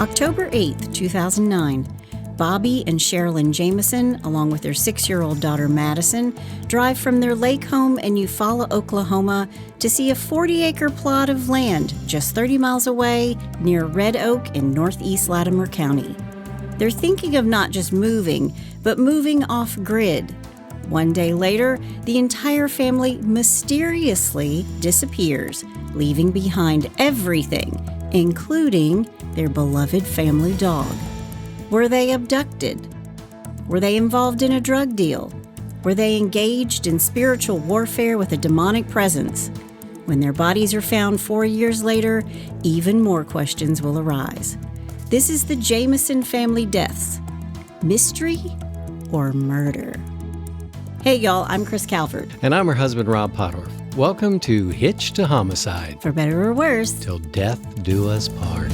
October 8th, 2009, Bobby and Sherilynn Jamison, along with their 6-year-old daughter Madyson, drive from their lake home in Eufaula, Oklahoma, to see a 40-acre plot of land just 30 miles away near Red Oak in northeast Latimer County. They're thinking of not just moving, but moving off-grid. One day later, the entire family mysteriously disappears, leaving behind everything, including their beloved family dog. Were they abducted? Were they involved in a drug deal? Were they engaged in spiritual warfare with a demonic presence? When their bodies are found 4 years later, even more questions will arise. This is the Jamison family deaths. Mystery or murder? Hey y'all, I'm Chris Calvert. And I'm her husband, Rob Pottorff. Welcome to Hitched to Homicide. For better or worse. Till death do us part.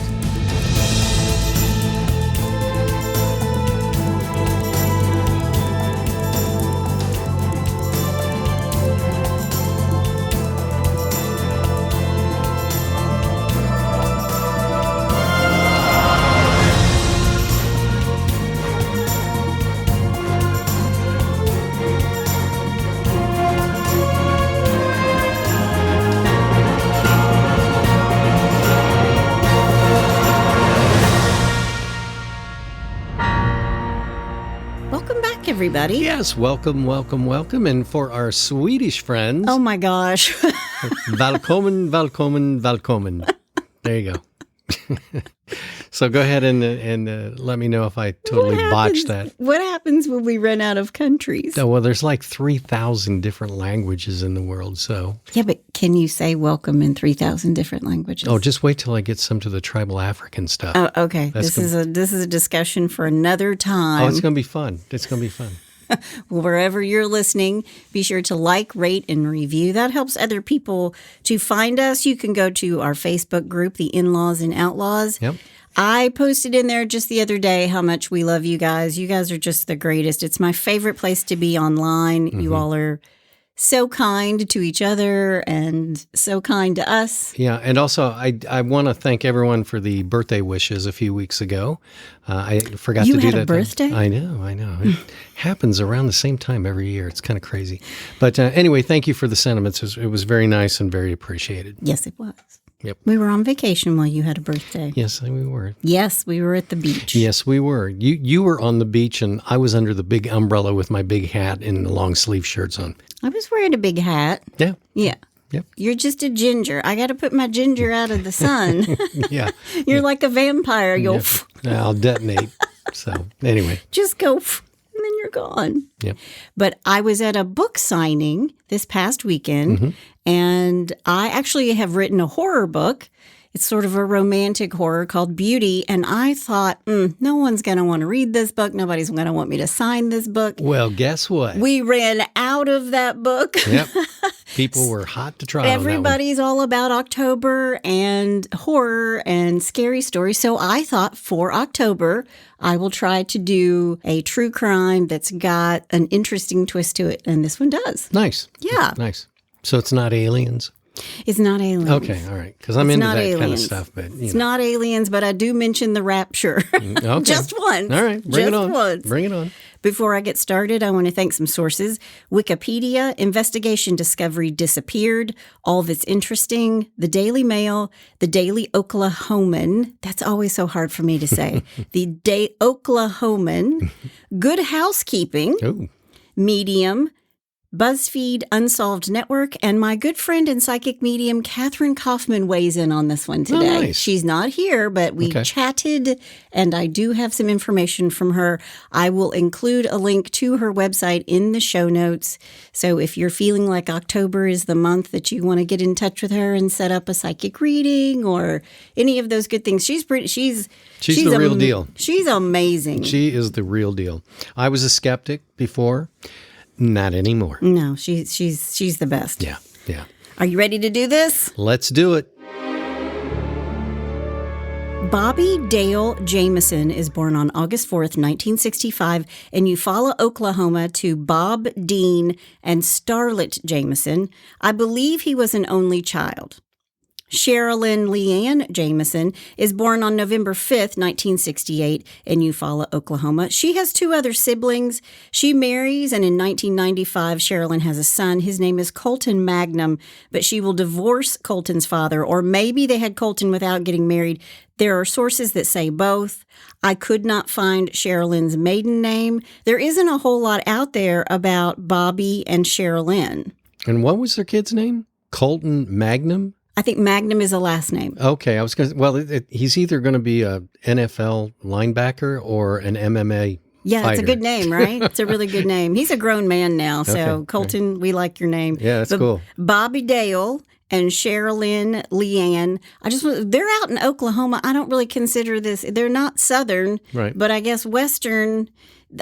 Everybody. Yes, welcome. And for our Swedish friends. Oh my gosh. Välkommen. There you go. So go ahead and let me know if I totally botched that. What happens when we run out of countries? Oh, well, there's like 3,000 different languages in the world, so. Yeah, but can you say welcome in 3,000 different languages? Oh, just wait till I get some to the tribal African stuff. Oh, okay. This is a discussion for another time. Oh, it's going to be fun. Well, wherever you're listening, be sure to like, rate, and review. That helps other people to find us. You can go to our Facebook group, The In-Laws and Outlaws. Yep. I posted in there just the other day how much we love you guys. You guys are just the greatest. It's my favorite place to be online. Mm-hmm. You all are so kind to each other and so kind to us. Yeah, and also I want to thank everyone for the birthday wishes a few weeks ago. I forgot to do that. You had a birthday? I know. It happens around the same time every year. It's kind of crazy. But anyway, thank you for the sentiments. It was very nice and very appreciated. Yes, it was. Yep. We were on vacation while you had a birthday. Yes, we were. Yes, we were at the beach. Yes, we were. You were on the beach, and I was under the big umbrella with my big hat and the long sleeve shirts on. I was wearing a big hat. Yeah. Yeah. Yep. You're just a ginger. I got to put my ginger out of the sun. Yeah. You're like a vampire. You'll I'll detonate. So anyway. Just go and then you're gone. Yep. But I was at a book signing this past weekend, mm-hmm. and I actually have written a horror book. It's sort of a romantic horror called Beauty, and I thought, no one's going to want to read this book. Nobody's going to want me to sign this book. Well, guess what? We ran out of that book. Yep. People were hot to try. Everybody's all about October and horror and scary stories. So I thought for October, I will try to do a true crime that's got an interesting twist to it. And this one does. Nice. Yeah. Nice. So it's not aliens? It's not aliens. Okay, all right. Because I'm into that aliens. Kind of stuff. But it's not aliens, but I do mention the rapture. Okay. Just once. All right. Bring it on. Once. Bring it on. Before I get started, I want to thank some sources. Wikipedia, Investigation Discovery Disappeared, All That's Interesting, The Daily Mail, The Daily Oklahoman. That's always so hard for me to say. The Oklahoman, Good Housekeeping, Ooh. Medium, BuzzFeed, Unsolved Network, and my good friend and psychic medium, Catherine Kaufman, weighs in on this one today. Oh, nice. She's not here, but we chatted, and I do have some information from her. I will include a link to her website in the show notes. So if you're feeling like October is the month that you want to get in touch with her and set up a psychic reading or any of those good things, she's the real deal. She's amazing. She is the real deal. I was a skeptic before. Not anymore. No, she's the best. Yeah. Are you ready to do this? Let's do it. Bobby Dale Jamison is born on August 4th, 1965 in Eufaula, Oklahoma to Bob Dean and Starlet Jamison. I believe he was an only child. Sherilynn Leanne Jamison is born on November 5th, 1968 in Eufaula, Oklahoma. She has 2 other siblings. She marries, and in 1995, Sherilynn has a son. His name is Colton Magnum, but she will divorce Colton's father, or maybe they had Colton without getting married. There are sources that say both. I could not find Sherilynn's maiden name. There isn't a whole lot out there about Bobby and Sherilynn. And what was their kid's name? Colton Magnum? I think Magnum is a last name. Okay, I was going to, well, he's either going to be a NFL linebacker or an MMA Yeah, fighter. it's a good name, right? It's a really good name. He's a grown man now, so Okay. Colton, we like your name. Yeah, that's But cool. Bobby Dale and Sherilynn Leanne, they're out in Oklahoma. I don't really consider this, they're not Southern, Right. but I guess Western.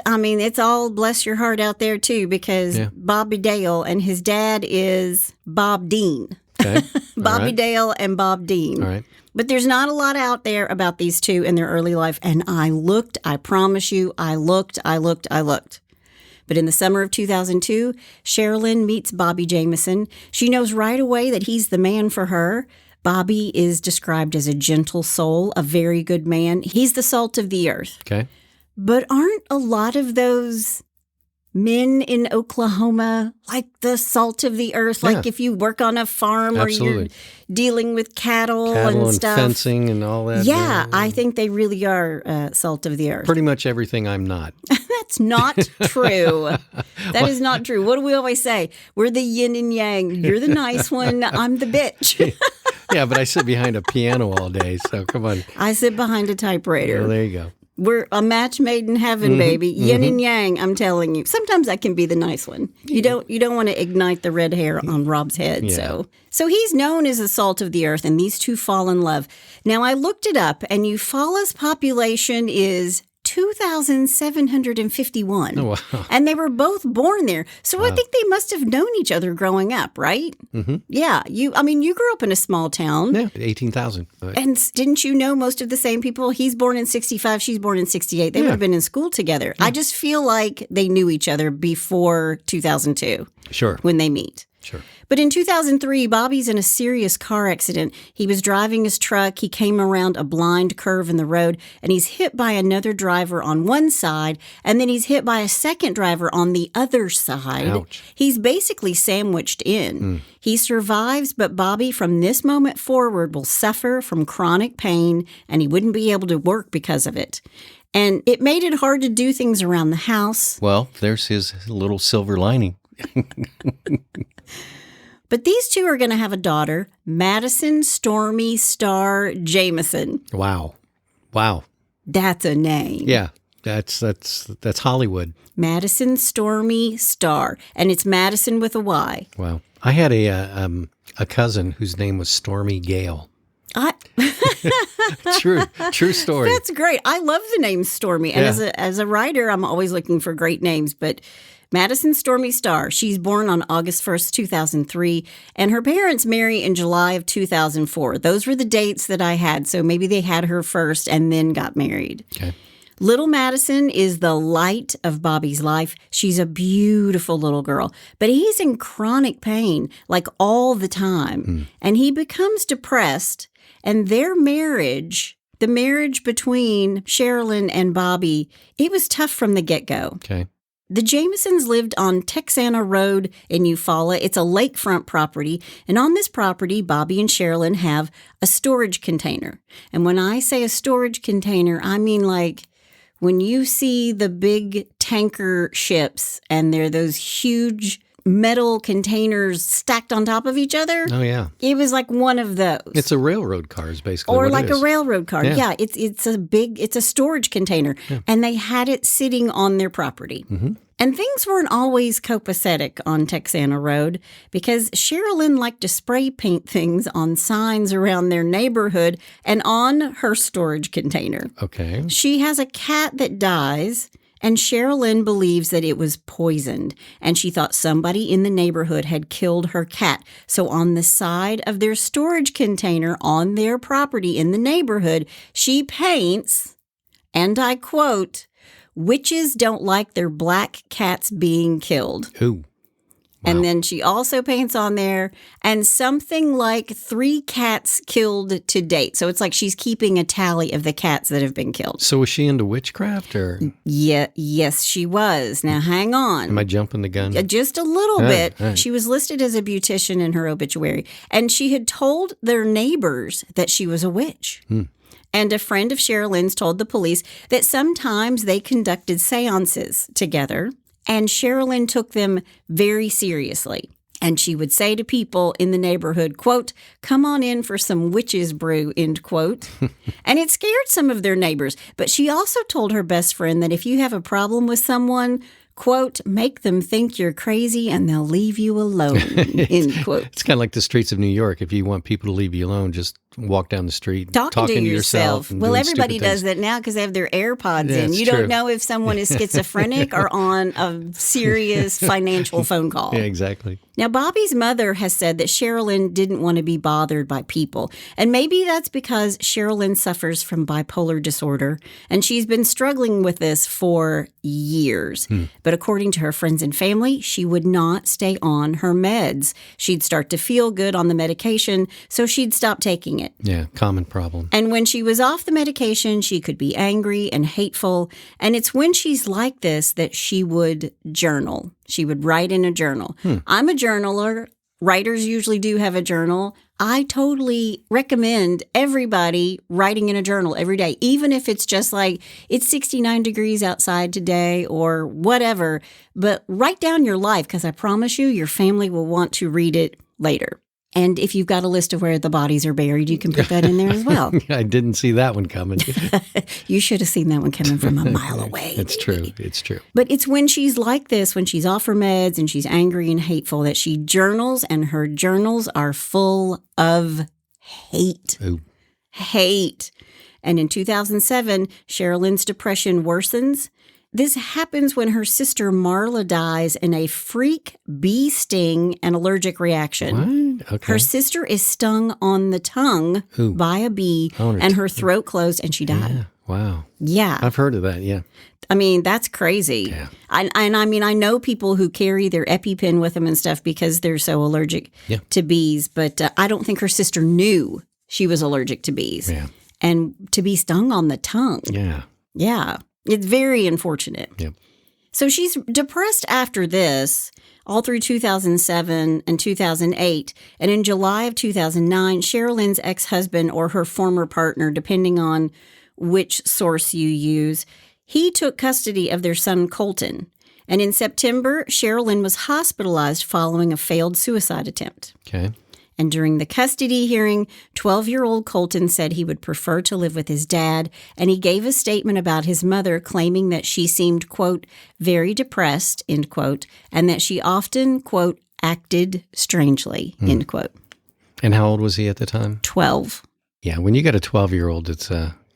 I mean, it's all bless your heart out there too, because Bobby Dale and his dad is Bob Dean. Okay. Bobby right. Dale and Bob Dean. All right. But there's not a lot out there about these two in their early life. And I looked, I promise you, I looked. But in the summer of 2002, Sherilynn meets Bobby Jamison. She knows right away that he's the man for her. Bobby is described as a gentle soul, a very good man. He's the salt of the earth. Okay. But aren't a lot of those men in Oklahoma like the salt of the earth? Yeah. Like if you work on a farm or you're Absolutely. dealing with cattle Cattle and and stuff. fencing and all that. Yeah, I think they really are salt of the earth. Pretty much everything I'm not. That's not true. That is not true. What do we always say? We're the yin and yang. You're the nice one. I'm the bitch. Yeah, but I sit behind a piano all day, so come on. I sit behind a typewriter. Well, there you go. We're a match made in heaven, baby. Yin and yang, I'm telling you. Sometimes I can be the nice one. You don't want to ignite the red hair on Rob's head. Yeah. So he's known as the salt of the earth, and these two fall in love. Now, I looked it up, and Eufaula's population is 2,751. Oh, wow. And they were both born there. So I think they must have known each other growing up, right? Mm-hmm. Yeah. You grew up in a small town. Yeah, 18,000. And didn't you know most of the same people? He's born in 65, she's born in 68. They would have been in school together. I just feel like they knew each other before 2002 Sure. when they meet. Sure. But in 2003, Bobby's in a serious car accident. He was driving his truck. He came around a blind curve in the road, and he's hit by another driver on one side, and then he's hit by a second driver on the other side. Ouch. He's basically sandwiched in. He survives, but Bobby, from this moment forward, will suffer from chronic pain, and he wouldn't be able to work because of it. And it made it hard to do things around the house. Well, there's his little silver lining. But these two are going to have a daughter, Madyson Stormy Star Jamison. Wow. Wow. That's a name. Yeah. That's Hollywood. Madyson Stormy Star. And it's Madyson with a Y. Wow. I had a cousin whose name was Stormy Gale. True story. That's great. I love the name Stormy. And Yeah. as a writer, I'm always looking for great names. But Madyson Stormy Star, she's born on August 1st, 2003, and her parents marry in July of 2004. Those were the dates that I had, so maybe they had her first and then got married. Okay. Little Madyson is the light of Bobby's life. She's a beautiful little girl, but he's in chronic pain, like all the time, and he becomes depressed, and their marriage, the marriage between Sherilynn and Bobby, it was tough from the get-go. Okay. The Jamisons lived on Texana Road in Eufaula. It's a lakefront property. And on this property, Bobby and Sherilynn have a storage container. And when I say a storage container, I mean like when you see the big tanker ships and they're those huge metal containers stacked on top of each other. Oh, yeah. It was like one of those. It's a railroad car is basically Or what like it is. a railroad car. Yeah. Yeah, it's a storage container. Yeah. And they had it sitting on their property. Mm-hmm. And things weren't always copacetic on Texana Road because Sherilynn liked to spray paint things on signs around their neighborhood and on her storage container. Okay. She has a cat that dies, and Sherilynn believes that it was poisoned, and she thought somebody in the neighborhood had killed her cat. So on the side of their storage container on their property in the neighborhood, she paints, and I quote, "Witches don't like their black cats being killed." Ooh. And then she also paints on there, and something like 3 cats killed to date. So it's like she's keeping a tally of the cats that have been killed. So was she into witchcraft or? Yeah, yes, she was. Now, hang on. Am I jumping the gun? Just a little bit. Right. She was listed as a beautician in her obituary, and she had told their neighbors that she was a witch. And a friend of Sherilynn's told the police that sometimes they conducted seances together, and Sherilynn took them very seriously. And she would say to people in the neighborhood, quote, "Come on in for some witch's brew," end quote. And it scared some of their neighbors. But she also told her best friend that if you have a problem with someone, quote, "make them think you're crazy and they'll leave you alone," end quote. It's kind of like the streets of New York. If you want people to leave you alone, just walk down the street talking to yourself. and Well, doing everybody stupid does things. that now because they have their AirPods Yeah, in. it's You true. don't know if someone is schizophrenic or on a serious financial phone call. Yeah, exactly. Now, Bobby's mother has said that Sherilynn didn't want to be bothered by people. And maybe that's because Sherilynn suffers from bipolar disorder, and she's been struggling with this for years. But according to her friends and family, she would not stay on her meds. She'd start to feel good on the medication, so she'd stop taking it. Yeah, common problem. And when she was off the medication, she could be angry and hateful. And it's when she's like this that she would journal. She would write in a journal. I'm a journaler. Writers usually do have a journal. I totally recommend everybody writing in a journal every day, even if it's just like it's 69 degrees outside today or whatever. But write down your life, because I promise you, your family will want to read it later. And if you've got a list of where the bodies are buried, you can put that in there as well. I didn't see that one coming. You should have seen that one coming from a mile away. It's true. It's true. But it's when she's like this, when she's off her meds and she's angry and hateful, that she journals, and her journals are full of hate. Ooh. Hate. And in 2007, Sherilynn's depression worsens. This happens when her sister Marla dies in a freak bee sting and allergic reaction. What? Okay. Her sister is stung on the tongue Ooh. by a bee, and her throat closed, and she died. Yeah. Wow. Yeah. I've heard of that. Yeah. I mean, that's crazy. Yeah. I mean, I know people who carry their EpiPen with them and stuff because they're so allergic to bees, but I don't think her sister knew she was allergic to bees. Yeah. And to be stung on the tongue. Yeah. Yeah. It's very unfortunate. Yep. So she's depressed after this, all through 2007 and 2008. And in July of 2009, Sherilynn's ex-husband, or her former partner, depending on which source you use, he took custody of their son, Colton. And in September, Sherilynn was hospitalized following a failed suicide attempt. Okay. And during the custody hearing, 12-year-old Colton said he would prefer to live with his dad, and he gave a statement about his mother claiming that she seemed, quote, very depressed, end quote, and that she often, quote, acted strangely, end quote. And how old was he at the time? 12. Yeah, when you got a 12-year-old that's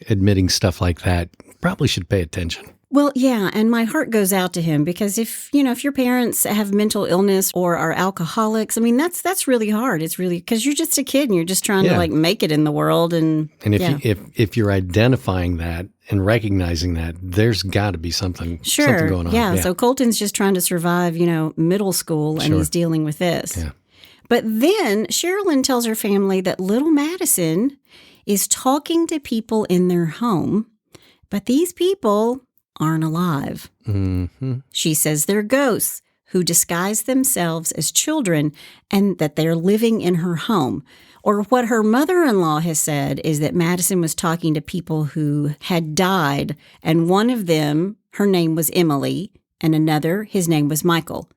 admitting stuff like that, probably should pay attention. Well, yeah, and my heart goes out to him because if your parents have mental illness or are alcoholics, I mean, that's really hard. It's really because you're just a kid and you're just trying to make it in the world. And if you're identifying that and recognizing that, there's got to be something going on. Yeah, so Colton's just trying to survive, middle school, and he's dealing with this. Yeah. But then Sherilynn tells her family that little Madyson is talking to people in their home, but these people aren't alive. Mm-hmm. She says they're ghosts who disguise themselves as children and that they're living in her home. Or what her mother-in-law has said is that Madyson was talking to people who had died, and one of them, her name was Emily, and another, his name was Michael.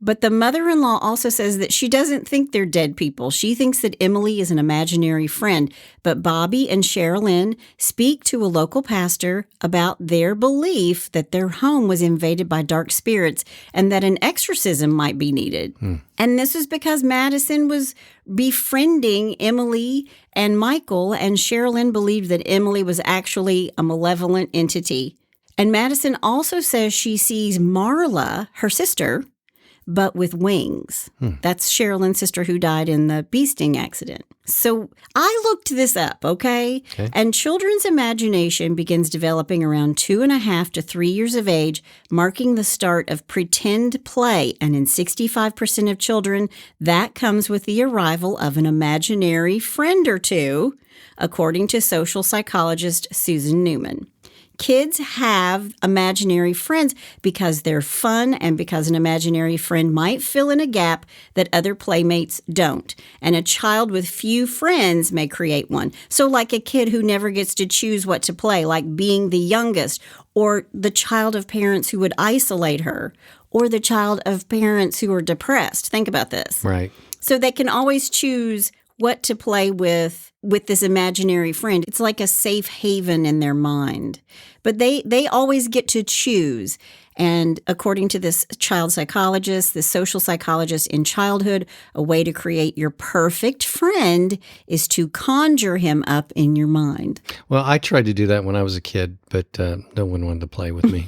But the mother-in-law also says that she doesn't think they're dead people. She thinks that Emily is an imaginary friend. But Bobby and Sherilynn speak to a local pastor about their belief that their home was invaded by dark spirits and that an exorcism might be needed. And this is because Madyson was befriending Emily and Michael, and Sherilynn believed that Emily was actually a malevolent entity. And Madyson also says she sees Marla, her sister, but with wings. That's Sherilynn's sister who died in the bee sting accident. So I looked this up, okay? And children's imagination begins developing around 2.5 to 3 years of age, marking the start of pretend play. And in 65% of children, that comes with the arrival of an imaginary friend or two, according to social psychologist Susan Newman. Kids have imaginary friends because they're fun and because an imaginary friend might fill in a gap that other playmates don't. And a child with few friends may create one. So like a kid who never gets to choose what to play, like being the youngest, or the child of parents who would isolate her, or the child of parents who are depressed. Think about this. Right. So they can always choose what to play with this imaginary friend. It's like a safe haven in their mind. But they always get to choose. And according to this child psychologist, this social psychologist in childhood, a way to create your perfect friend is to conjure him up in your mind. Well, I tried to do that when I was a kid, but no one wanted to play with me.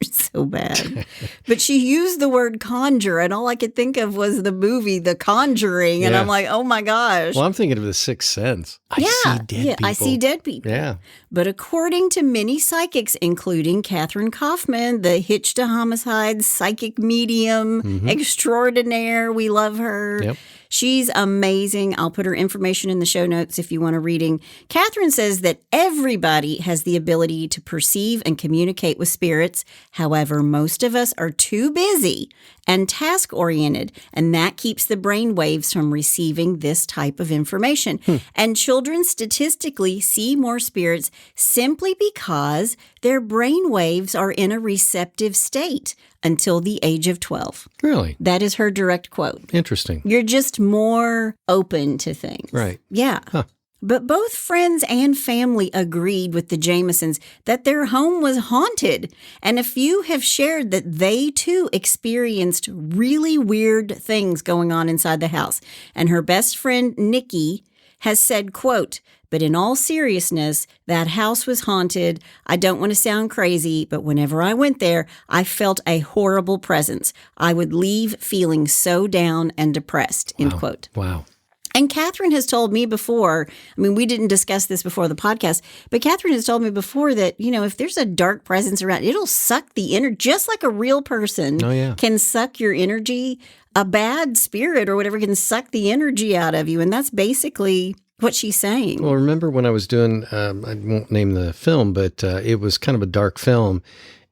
You're so bad. But she used the word conjure, and all I could think of was the movie The Conjuring. And I'm like, oh my gosh. Well, I'm thinking of The Sixth Sense. I see dead people. I see dead people. Yeah. But according to many psychics, including Catherine Kaufman, the Hitched Homicide psychic medium extraordinaire, we love her. Yep. She's amazing. I'll put her information in the show notes if you want a reading. Catherine says that everybody has the ability to perceive and communicate with spirits. However, most of us are too busy and task-oriented, and that keeps the brain waves from receiving this type of information. And children statistically see more spirits simply because their brain waves are in a receptive state until the age of 12. Really? That is her direct quote. Interesting. You're just more open to things. Right. Yeah. Huh. But both friends and family agreed with the Jamisons that their home was haunted. And a few have shared that they too experienced really weird things going on inside the house. And her best friend, Nikki, has said, quote, "But in all seriousness, that house was haunted. I don't want to sound crazy, but whenever I went there, I felt a horrible presence. I would leave feeling so down and depressed," end quote. Wow. And Catherine has told me before, I mean, we didn't discuss this before the podcast, but Catherine has told me before that, you know, if there's a dark presence around, it'll suck the energy, just like a real person can suck your energy. A bad spirit or whatever can suck the energy out of you. And that's basically what she's saying. Well, remember when I was doing, I won't name the film, but it was kind of a dark film.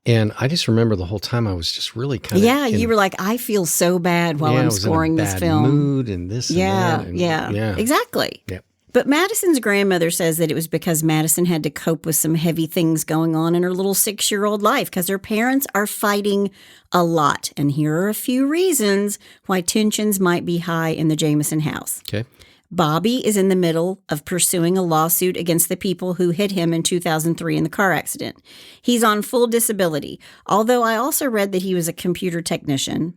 And I just remember the whole time I was just really kind of... Yeah, you were like, I feel so bad while I'm scoring this film. I was in a bad mood and this and that. And yeah, exactly. Yep. But Madyson's grandmother says that it was because Madyson had to cope with some heavy things going on in her little 6-year-old life because her parents are fighting a lot. And here are a few reasons why tensions might be high in the Jamison house. Okay. Bobby is in the middle of pursuing a lawsuit against the people who hit him in 2003 in the car accident. He's on full disability, although I also read that he was a computer technician.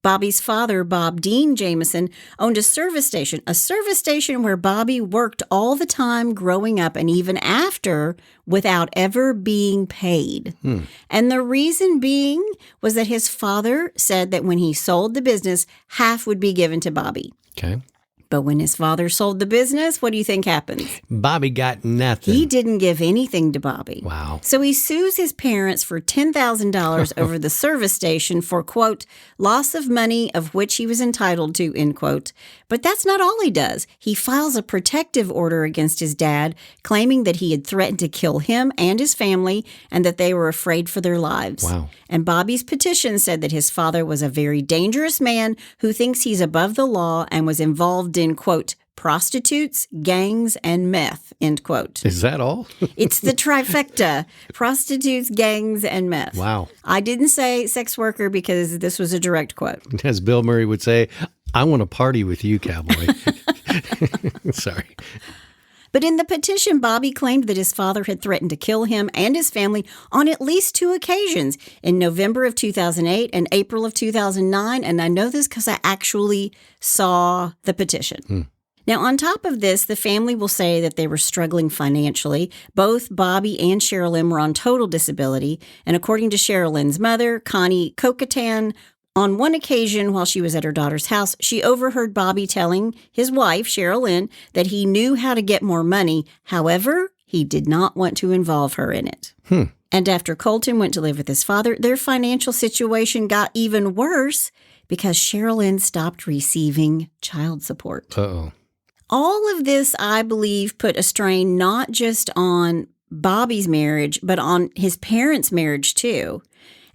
Bobby's father, Bob Dean Jamison, owned a service station where Bobby worked all the time growing up and even after without ever being paid. And the reason being was that his father said that when he sold the business, half would be given to Bobby. Okay. But when his father sold the business, what do you think happens? Bobby got nothing. He didn't give anything to Bobby. Wow. So he sues his parents for $10,000 over the service station for, quote, loss of money of which he was entitled to, end quote. But that's not all he does. He files a protective order against his dad, claiming that he had threatened to kill him and his family and that they were afraid for their lives. Wow. And Bobby's petition said that his father was a very dangerous man who thinks he's above the law and was involved in, quote, prostitutes, gangs, and meth, end quote. Is that all? It's the trifecta, prostitutes, gangs, and meth. Wow. I didn't say sex worker because this was a direct quote. As Bill Murray would say, I want to party with you, cowboy. Sorry. But in the petition, Bobby claimed that his father had threatened to kill him and his family on at least 2 occasions, in November of 2008 and April of 2009. And I know this because I actually saw the petition. Now, on top of this, the family will say that they were struggling financially. Both Bobby and Sherilynn were on total disability. And according to Sherilynn's mother, Connie Kokatan, On one occasion, while she was at her daughter's house, she overheard Bobby telling his wife, Sherilynn, that he knew how to get more money. However, he did not want to involve her in it. And after Colton went to live with his father, their financial situation got even worse because Sherilynn stopped receiving child support. Uh-oh. All of this, I believe, put a strain not just on Bobby's marriage, but on his parents' marriage too.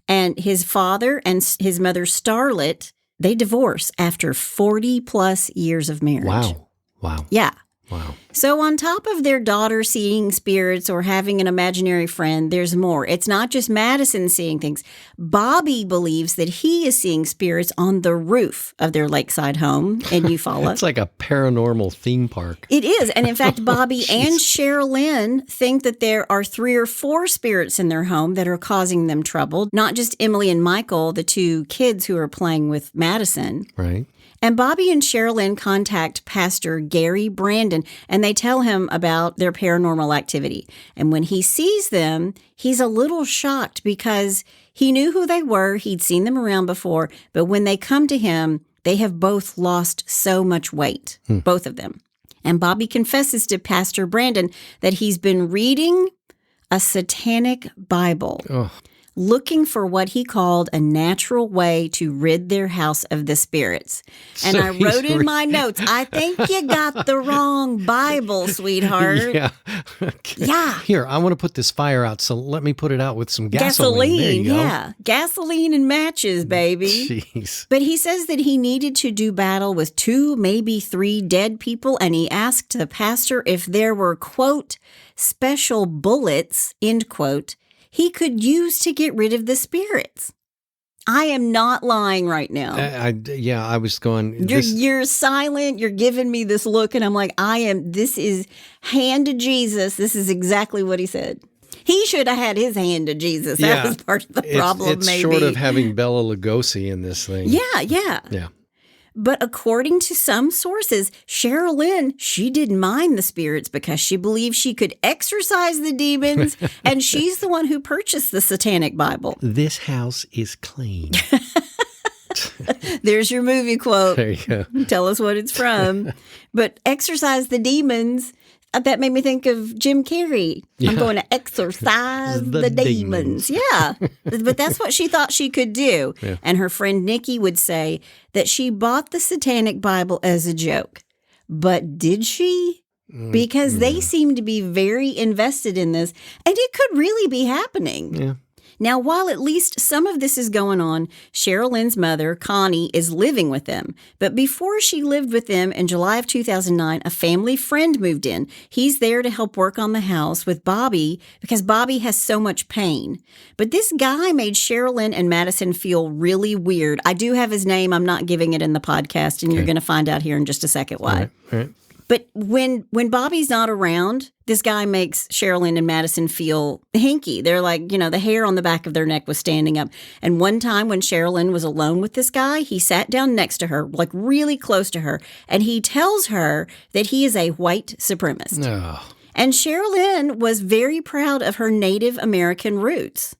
And his father and his mother, Starlet, they divorce after 40 plus years of marriage. Wow. Yeah. Wow. So on top of their daughter seeing spirits or having an imaginary friend, there's more. It's not just Madyson seeing things. Bobby believes that he is seeing spirits on the roof of their lakeside home in Eufaula. It's like a paranormal theme park. It is. And in fact, Bobby and Sherilynn think that there are 3 or 4 spirits in their home that are causing them trouble, not just Emily and Michael, the 2 kids who are playing with Madyson. Right. And Bobby and Sherilynn contact Pastor Gary Brandon, and they tell him about their paranormal activity. And when he sees them, he's a little shocked because he knew who they were. He'd seen them around before. But when they come to him, they have both lost so much weight, both of them. And Bobby confesses to Pastor Brandon that he's been reading a satanic Bible. Oh. Looking for what he called a natural way to rid their house of the spirits. And So I wrote in my notes, I think you got the wrong Bible, sweetheart. Yeah. Yeah. Here, I want to put this fire out, so let me put it out with some gasoline. There you go. Yeah. Gasoline and matches, baby. Jeez. But he says that he needed to do battle with 2, maybe 3 dead people, and he asked the pastor if there were, quote, special bullets, end quote, he could use to get rid of the spirits. I am not lying right now. I was going. You're silent. You're giving me this look, and I'm like, this is hand to Jesus. This is exactly what he said. He should have had his hand to Jesus. That was part of the problem, it's maybe. short of having Bela Lugosi in this thing. Yeah. But according to some sources, Sherilynn, she didn't mind the spirits because she believed she could exorcise the demons, and she's the one who purchased the Satanic Bible. This house is clean. There's your movie quote. There you go. Tell us what it's from. But exorcise the demons, that made me think of Jim Carrey. Yeah. I'm going to exorcise the demons. Yeah. But that's what she thought she could do. Yeah. And her friend Nikki would say that she bought the Satanic Bible as a joke. But did she? Because they seem to be very invested in this, and it could really be happening. Yeah. Now, while at least some of this is going on, Sherilynn's mother, Connie, is living with them. But before she lived with them in July of 2009, a family friend moved in. He's there to help work on the house with Bobby because Bobby has so much pain. But this guy made Sherilynn and Madyson feel really weird. I do have his name. I'm not giving it in the podcast, and you're going to find out here in just a second why. All right. But when Bobby's not around, this guy makes Sherilynn and Madyson feel hinky. They're like, the hair on the back of their neck was standing up. And one time when Sherilynn was alone with this guy, he sat down next to her, like really close to her, and he tells her that he is a white supremacist. No. And Sherilynn was very proud of her Native American roots.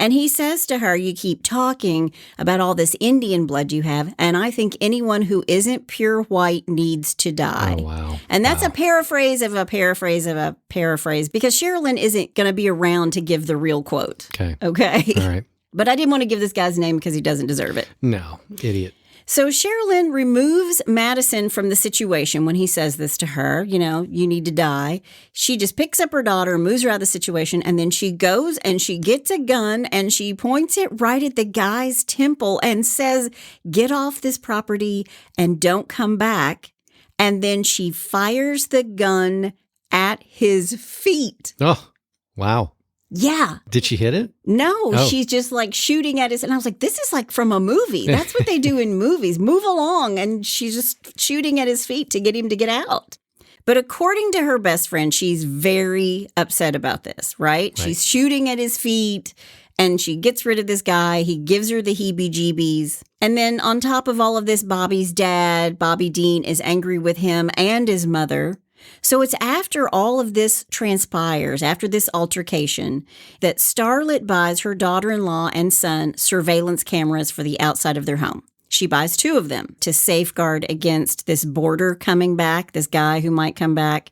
And he says to her, you keep talking about all this Indian blood you have, and I think anyone who isn't pure white needs to die. Oh, wow. And that's a paraphrase of a paraphrase of a paraphrase, because Sherilynn isn't going to be around to give the real quote. Okay? All right. But I didn't want to give this guy's name because he doesn't deserve it. No, idiot. So Sherilynn removes Madyson from the situation when he says this to her, you need to die. She just picks up her daughter, moves her out of the situation, and then she goes and she gets a gun and she points it right at the guy's temple and says, get off this property and don't come back. And then she fires the gun at his feet. Oh, wow. Yeah. Did she hit it? No, she's just like shooting at his. And I was like, this is like from a movie. That's what they do in movies. Move along. And she's just shooting at his feet to get him to get out. But according to her best friend, she's very upset about this, right? She's shooting at his feet and she gets rid of this guy. He gives her the heebie-jeebies. And then on top of all of this, Bobby's dad, Bobby Dean, is angry with him and his mother So it's after all of this transpires, after this altercation, that Starlet buys her daughter-in-law and son surveillance cameras for the outside of their home. She buys 2 of them to safeguard against this boarder coming back, this guy who might come back,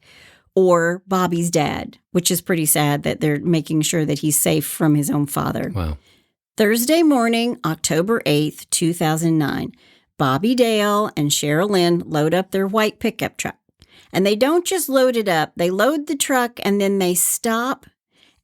or Bobby's dad, which is pretty sad that they're making sure that he's safe from his own father. Wow. Thursday morning, October 8th, 2009, Bobby Dale and Sherilynn load up their white pickup truck. And they don't just load it up. They load the truck and then they stop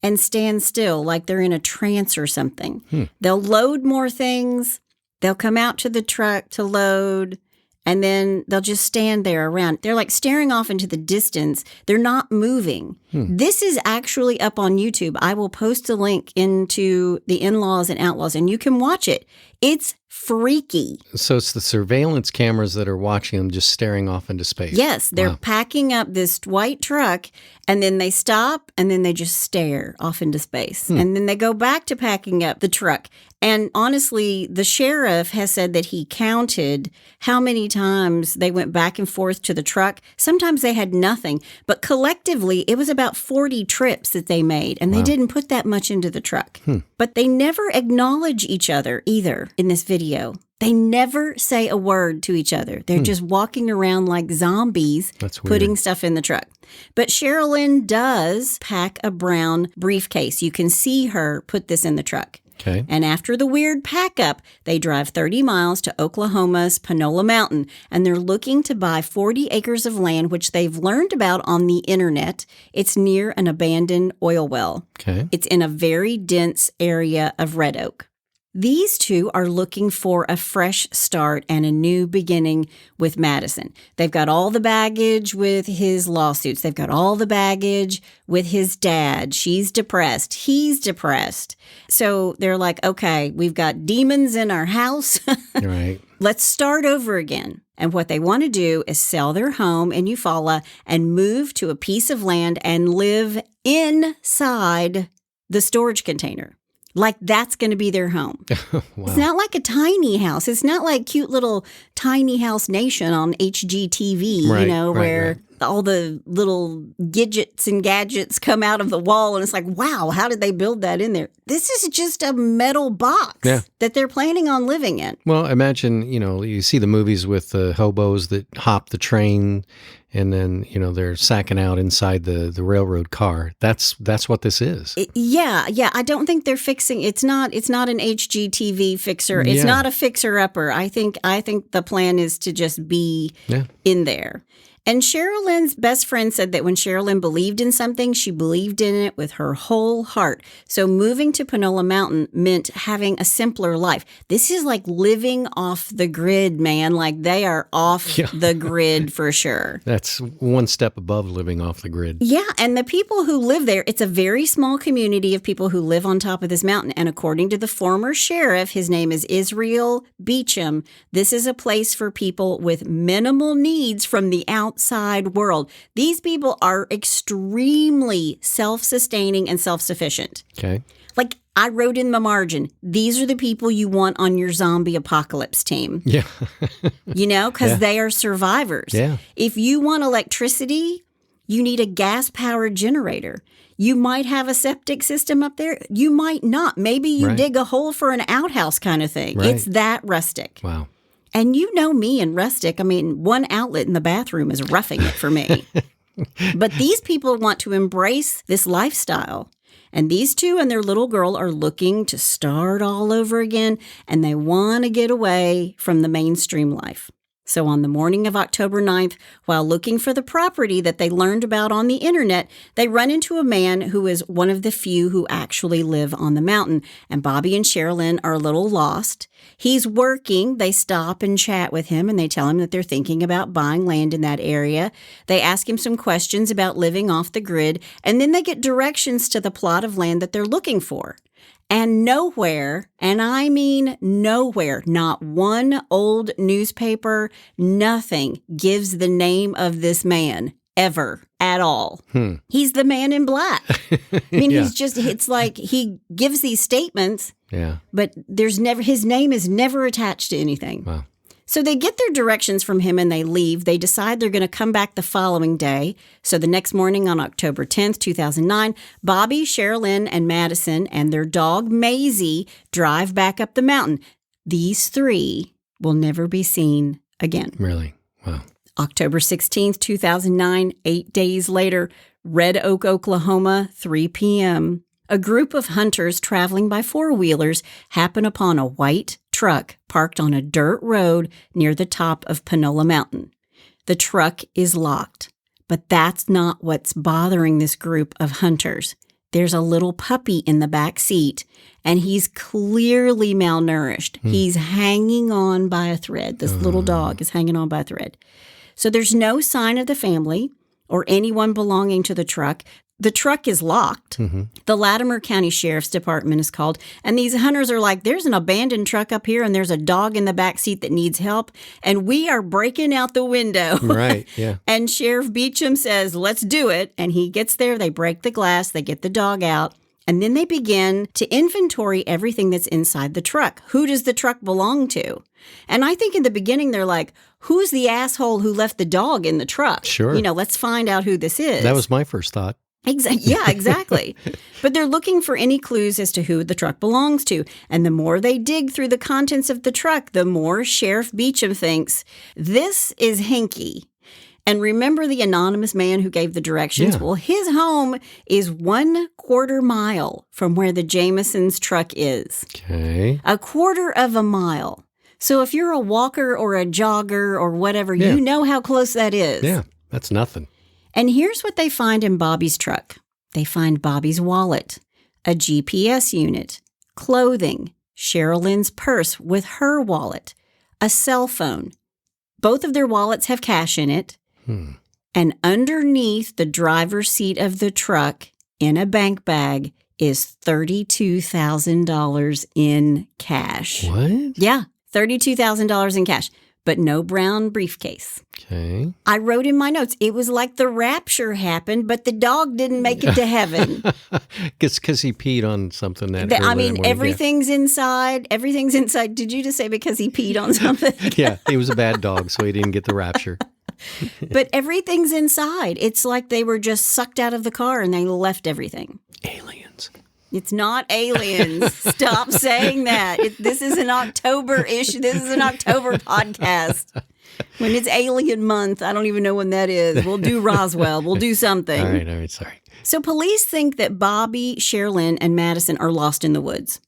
and stand still like they're in a trance or something. They'll load more things. They'll come out to the truck to load. And then they'll just stand there around. They're like staring off into the distance. They're not moving. This is actually up on YouTube. I will post a link into the In-Laws and Outlaws, and you can watch it. It's freaky. So it's the surveillance cameras that are watching them just staring off into space. Yes, they're Wow. packing up this white truck, and then they stop, and then they just stare off into space. And then they go back to packing up the truck. And honestly, the sheriff has said that he counted how many times they went back and forth to the truck. Sometimes they had nothing, but collectively, it was about 40 trips that they made, and they didn't put that much into the truck. But they never acknowledge each other either in this video. They never say a word to each other. They're just walking around like zombies, That's weird. putting stuff in the truck. But Sherilynn does pack a brown briefcase. You can see her put this in the truck. Okay. And after the weird pack up, they drive 30 miles to Oklahoma's Panola Mountain, and they're looking to buy 40 acres of land, which they've learned about on the internet. It's near an abandoned oil well. Okay. It's in a very dense area of red oak. These 2 are looking for a fresh start and a new beginning with Madyson. They've got all the baggage with his lawsuits. They've got all the baggage with his dad. She's depressed. He's depressed. So they're like, okay, we've got demons in our house. Right. Let's start over again. And what they want to do is sell their home in Eufaula and move to a piece of land and live inside the storage container. Like that's going to be their home. Wow. It's not like a tiny house. It's not like cute little tiny house nation on HGTV, Right, where right. all the little gadgets and gadgets come out of the wall. And it's like, wow, how did they build that in there? This is just a metal box that they're planning on living in. Well, imagine, you see the movies with the hobos that hop the train and then, they're sacking out inside the railroad car. That's what this is. Yeah. I don't think they're fixing. It's not an HGTV fixer. It's not a fixer-upper. I think the plan is to just be in there. And Sherilynn's best friend said that when Sherilynn believed in something, she believed in it with her whole heart. So moving to Panola Mountain meant having a simpler life. This is like living off the grid, man. Like they are off the grid for sure. That's one step above living off the grid. Yeah, and the people who live there, it's a very small community of people who live on top of this mountain. And according to the former sheriff, his name is Israel Beecham, this is a place for people with minimal needs from the outside world. These people are extremely self-sustaining and self-sufficient. Okay. Like I wrote in the margin, these are the people you want on your zombie apocalypse team. Yeah. Because they are survivors. Yeah. If you want electricity, you need a gas-powered generator. You might have a septic system up there. You might not. Maybe you dig a hole for an outhouse kind of thing. Right. It's that rustic. Wow. And you know me and rustic. I mean, one outlet in the bathroom is roughing it for me. But these people want to embrace this lifestyle. And these 2 and their little girl are looking to start all over again, and they want to get away from the mainstream life. So on the morning of October 9th, while looking for the property that they learned about on the internet, they run into a man who is one of the few who actually live on the mountain. And Bobby and Sherilynn are a little lost. He's working. They stop and chat with him, and they tell him that they're thinking about buying land in that area. They ask him some questions about living off the grid, and then they get directions to the plot of land that they're looking for. And nowhere, and I mean nowhere, not one old newspaper, nothing gives the name of this man ever at all. He's the man in black. I mean, it's like he gives these statements, Yeah. but his name is never attached to anything. Wow. So they get their directions from him and they leave. They decide they're going to come back the following day. So the next morning on October 10th, 2009, Bobby, Sherilynn, and Madyson and their dog Maisie drive back up the mountain. These three will never be seen again. Really? Wow. October 16th, 2009, 8 days later, Red Oak, Oklahoma, 3 p.m. A group of hunters traveling by four-wheelers happen upon a white truck parked on a dirt road near the top of Panola Mountain. The truck is locked, but that's not what's bothering this group of hunters. There's a little puppy in the back seat, and he's clearly malnourished. He's hanging on by a thread. This little dog is hanging on by a thread. So there's no sign of the family or anyone belonging to the truck. The truck is locked. The Latimer County Sheriff's Department is called, and these hunters are like, there's an abandoned truck up here, and there's a dog in the back seat that needs help, and we are breaking out the window. Right, yeah. And Sheriff Beecham says, let's do it. And he gets there, they break the glass, they get the dog out, and then they begin to inventory everything that's inside the truck. Who does the truck belong to? And I think in the beginning, they're like, who's the asshole who left the dog in the truck? Sure. Let's find out who this is. That was my first thought. Yeah, exactly. But they're looking for any clues as to who the truck belongs to. And the more they dig through the contents of the truck, the more Sheriff Beecham thinks, this is hinky. And remember the anonymous man who gave the directions? Yeah. Well, his home is 1/4 mile from where the Jamison's truck is. Okay. 1/4 mile. So if you're a walker or a jogger or whatever, Yeah. you know how close that is. Yeah, that's nothing. And here's what they find in Bobby's truck. They find Bobby's wallet, a GPS unit, clothing, Sherilynn's purse with her wallet, a cell phone. Both of their wallets have cash in it. And underneath the driver's seat of the truck in a bank bag is $32,000 in cash. What? Yeah, $32,000 in cash, but no brown briefcase. Okay. I wrote in my notes, it was like the rapture happened, but the dog didn't make it to heaven. It's because he peed on something that I early mean, in the morning. everything's inside. Everything's inside. Did you just say because he peed on something? Yeah, he was a bad dog, so he didn't get the rapture. But everything's inside. It's like they were just sucked out of the car and they left everything. Aliens. It's not aliens. Stop saying that. This is an October issue. This is an October podcast. When it's Alien Month, I don't even know when that is. We'll do Roswell. We'll do something. All right, sorry. So police think that Bobby, Sherilynn, and Madyson are lost in the woods.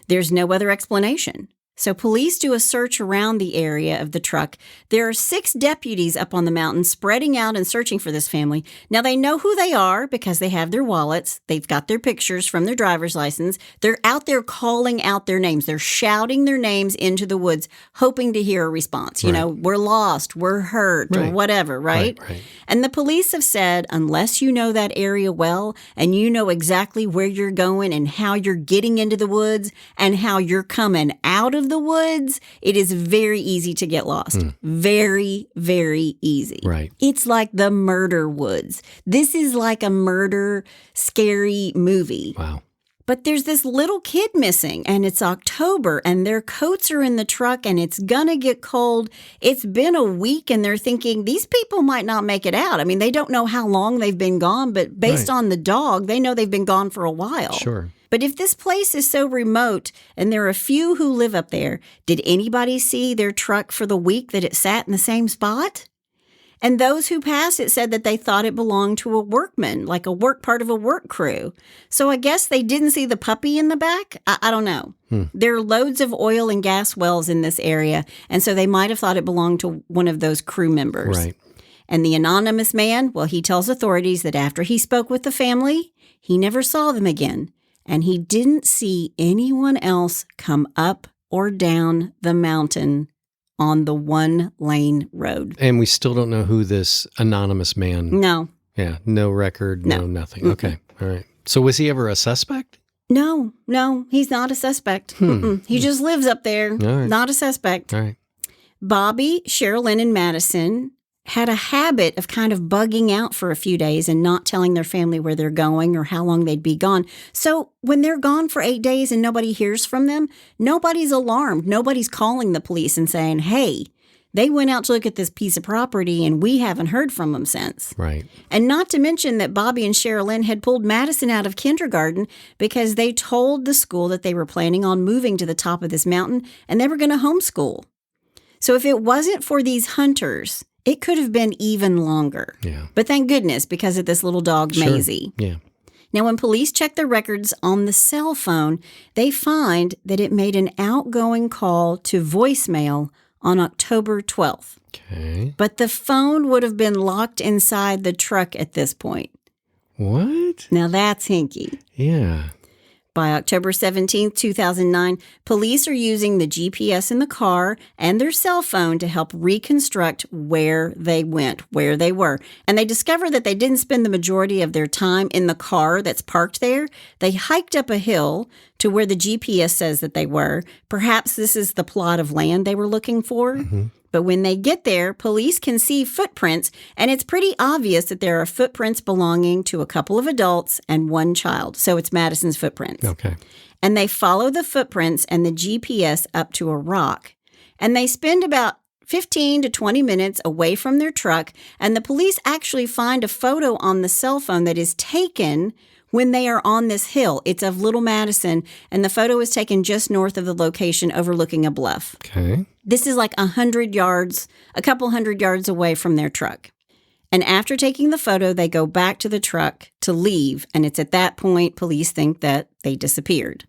There's no other explanation. So police do a search around the area of the truck. There are 6 deputies up on the mountain spreading out and searching for this family. Now, they know who they are because they have their wallets. They've got their pictures from their driver's license. They're out there calling out their names. They're shouting their names into the woods, hoping to hear a response. You know, we're lost, we're hurt, or whatever, right? Right. And the police have said, unless you know that area well and you know exactly where you're going and how you're getting into the woods and how you're coming out of the woods, it is very easy to get lost. Very, very easy. Right. It's like the murder woods. This is like a murder, scary movie. Wow. But there's this little kid missing, and it's October, and their coats are in the truck, and it's going to get cold. It's been a week, and they're thinking, these people might not make it out. I mean, they don't know how long they've been gone, but based on the dog, they know they've been gone for a while. Sure. But if this place is so remote, and there are a few who live up there, did anybody see their truck for the week that it sat in the same spot? And those who passed it said that they thought it belonged to a workman, like part of a work crew. So I guess they didn't see the puppy in the back? I don't know. There are loads of oil and gas wells in this area, and so they might have thought it belonged to one of those crew members. Right. And the anonymous man, well, he tells authorities that after he spoke with the family, he never saw them again, and he didn't see anyone else come up or down the mountain on the 1-lane road. And we still don't know who this anonymous man. No. Yeah, no record, no nothing. Mm-mm. Okay, all right. So was he ever a suspect? No, he's not a suspect. He just lives up there. Right. Not a suspect. All right. Bobby, Sherilynn, and Madyson had a habit of kind of bugging out for a few days and not telling their family where they're going or how long they'd be gone. So when they're gone for 8 days and nobody hears from them, nobody's alarmed. Nobody's calling the police and saying, hey, They went out to look at this piece of property, and we haven't heard from them since. Right. And not to mention that Bobby and Sherilynn had pulled Madyson out of kindergarten because they told the school that they were planning on moving to the top of this mountain and they were going to homeschool. So if it wasn't for these hunters, it could have been even longer. Yeah. But thank goodness, because of this little dog, Maisie. Yeah. Now, when police check the records on the cell phone, they find that it made an outgoing call to voicemail on October 12th. Okay. But the phone would have been locked inside the truck at this point. What? Now, that's hinky. Yeah. By October 17th, 2009, police are using the GPS in the car and their cell phone to help reconstruct where they went, where they were. And they discovered that they didn't spend the majority of their time in the car that's parked there. They hiked up a hill to where the GPS says that they were. Perhaps this is the plot of land they were looking for. Mm-hmm. But when they get there, police can see footprints, and it's pretty obvious that there are footprints belonging to a couple of adults and one child. So it's Madyson's footprints. Okay. And they follow the footprints and the GPS up to a rock. And they spend about 15 to 20 minutes away from their truck, and the police actually find a photo on the cell phone that is taken when they are on this hill. It's of Little Madyson, and the photo is taken just north of the location overlooking a bluff. Okay. This is like 100 yards, a couple hundred yards away from their truck. And after taking the photo, they go back to the truck to leave. And it's at that point police think that they disappeared.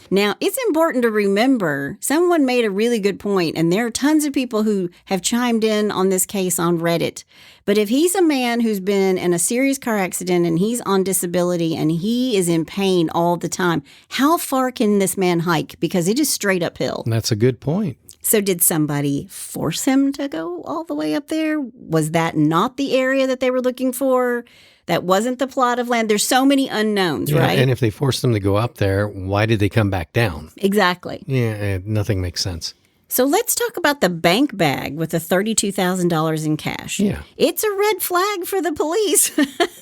Now, it's important to remember someone made a really good point, and there are tons of people who have chimed in on this case on Reddit. But if he's a man who's been in a serious car accident and he's on disability and he is in pain all the time, how far can this man hike? Because it is straight uphill. That's a good point. So did somebody force him to go all the way up there? Was that not the area that they were looking for? That wasn't the plot of land? There's so many unknowns, right? And if they forced them to go up there, why did they come back down? Exactly. Yeah, nothing makes sense. So let's talk about the bank bag with the $32,000 in cash. Yeah. It's a red flag for the police.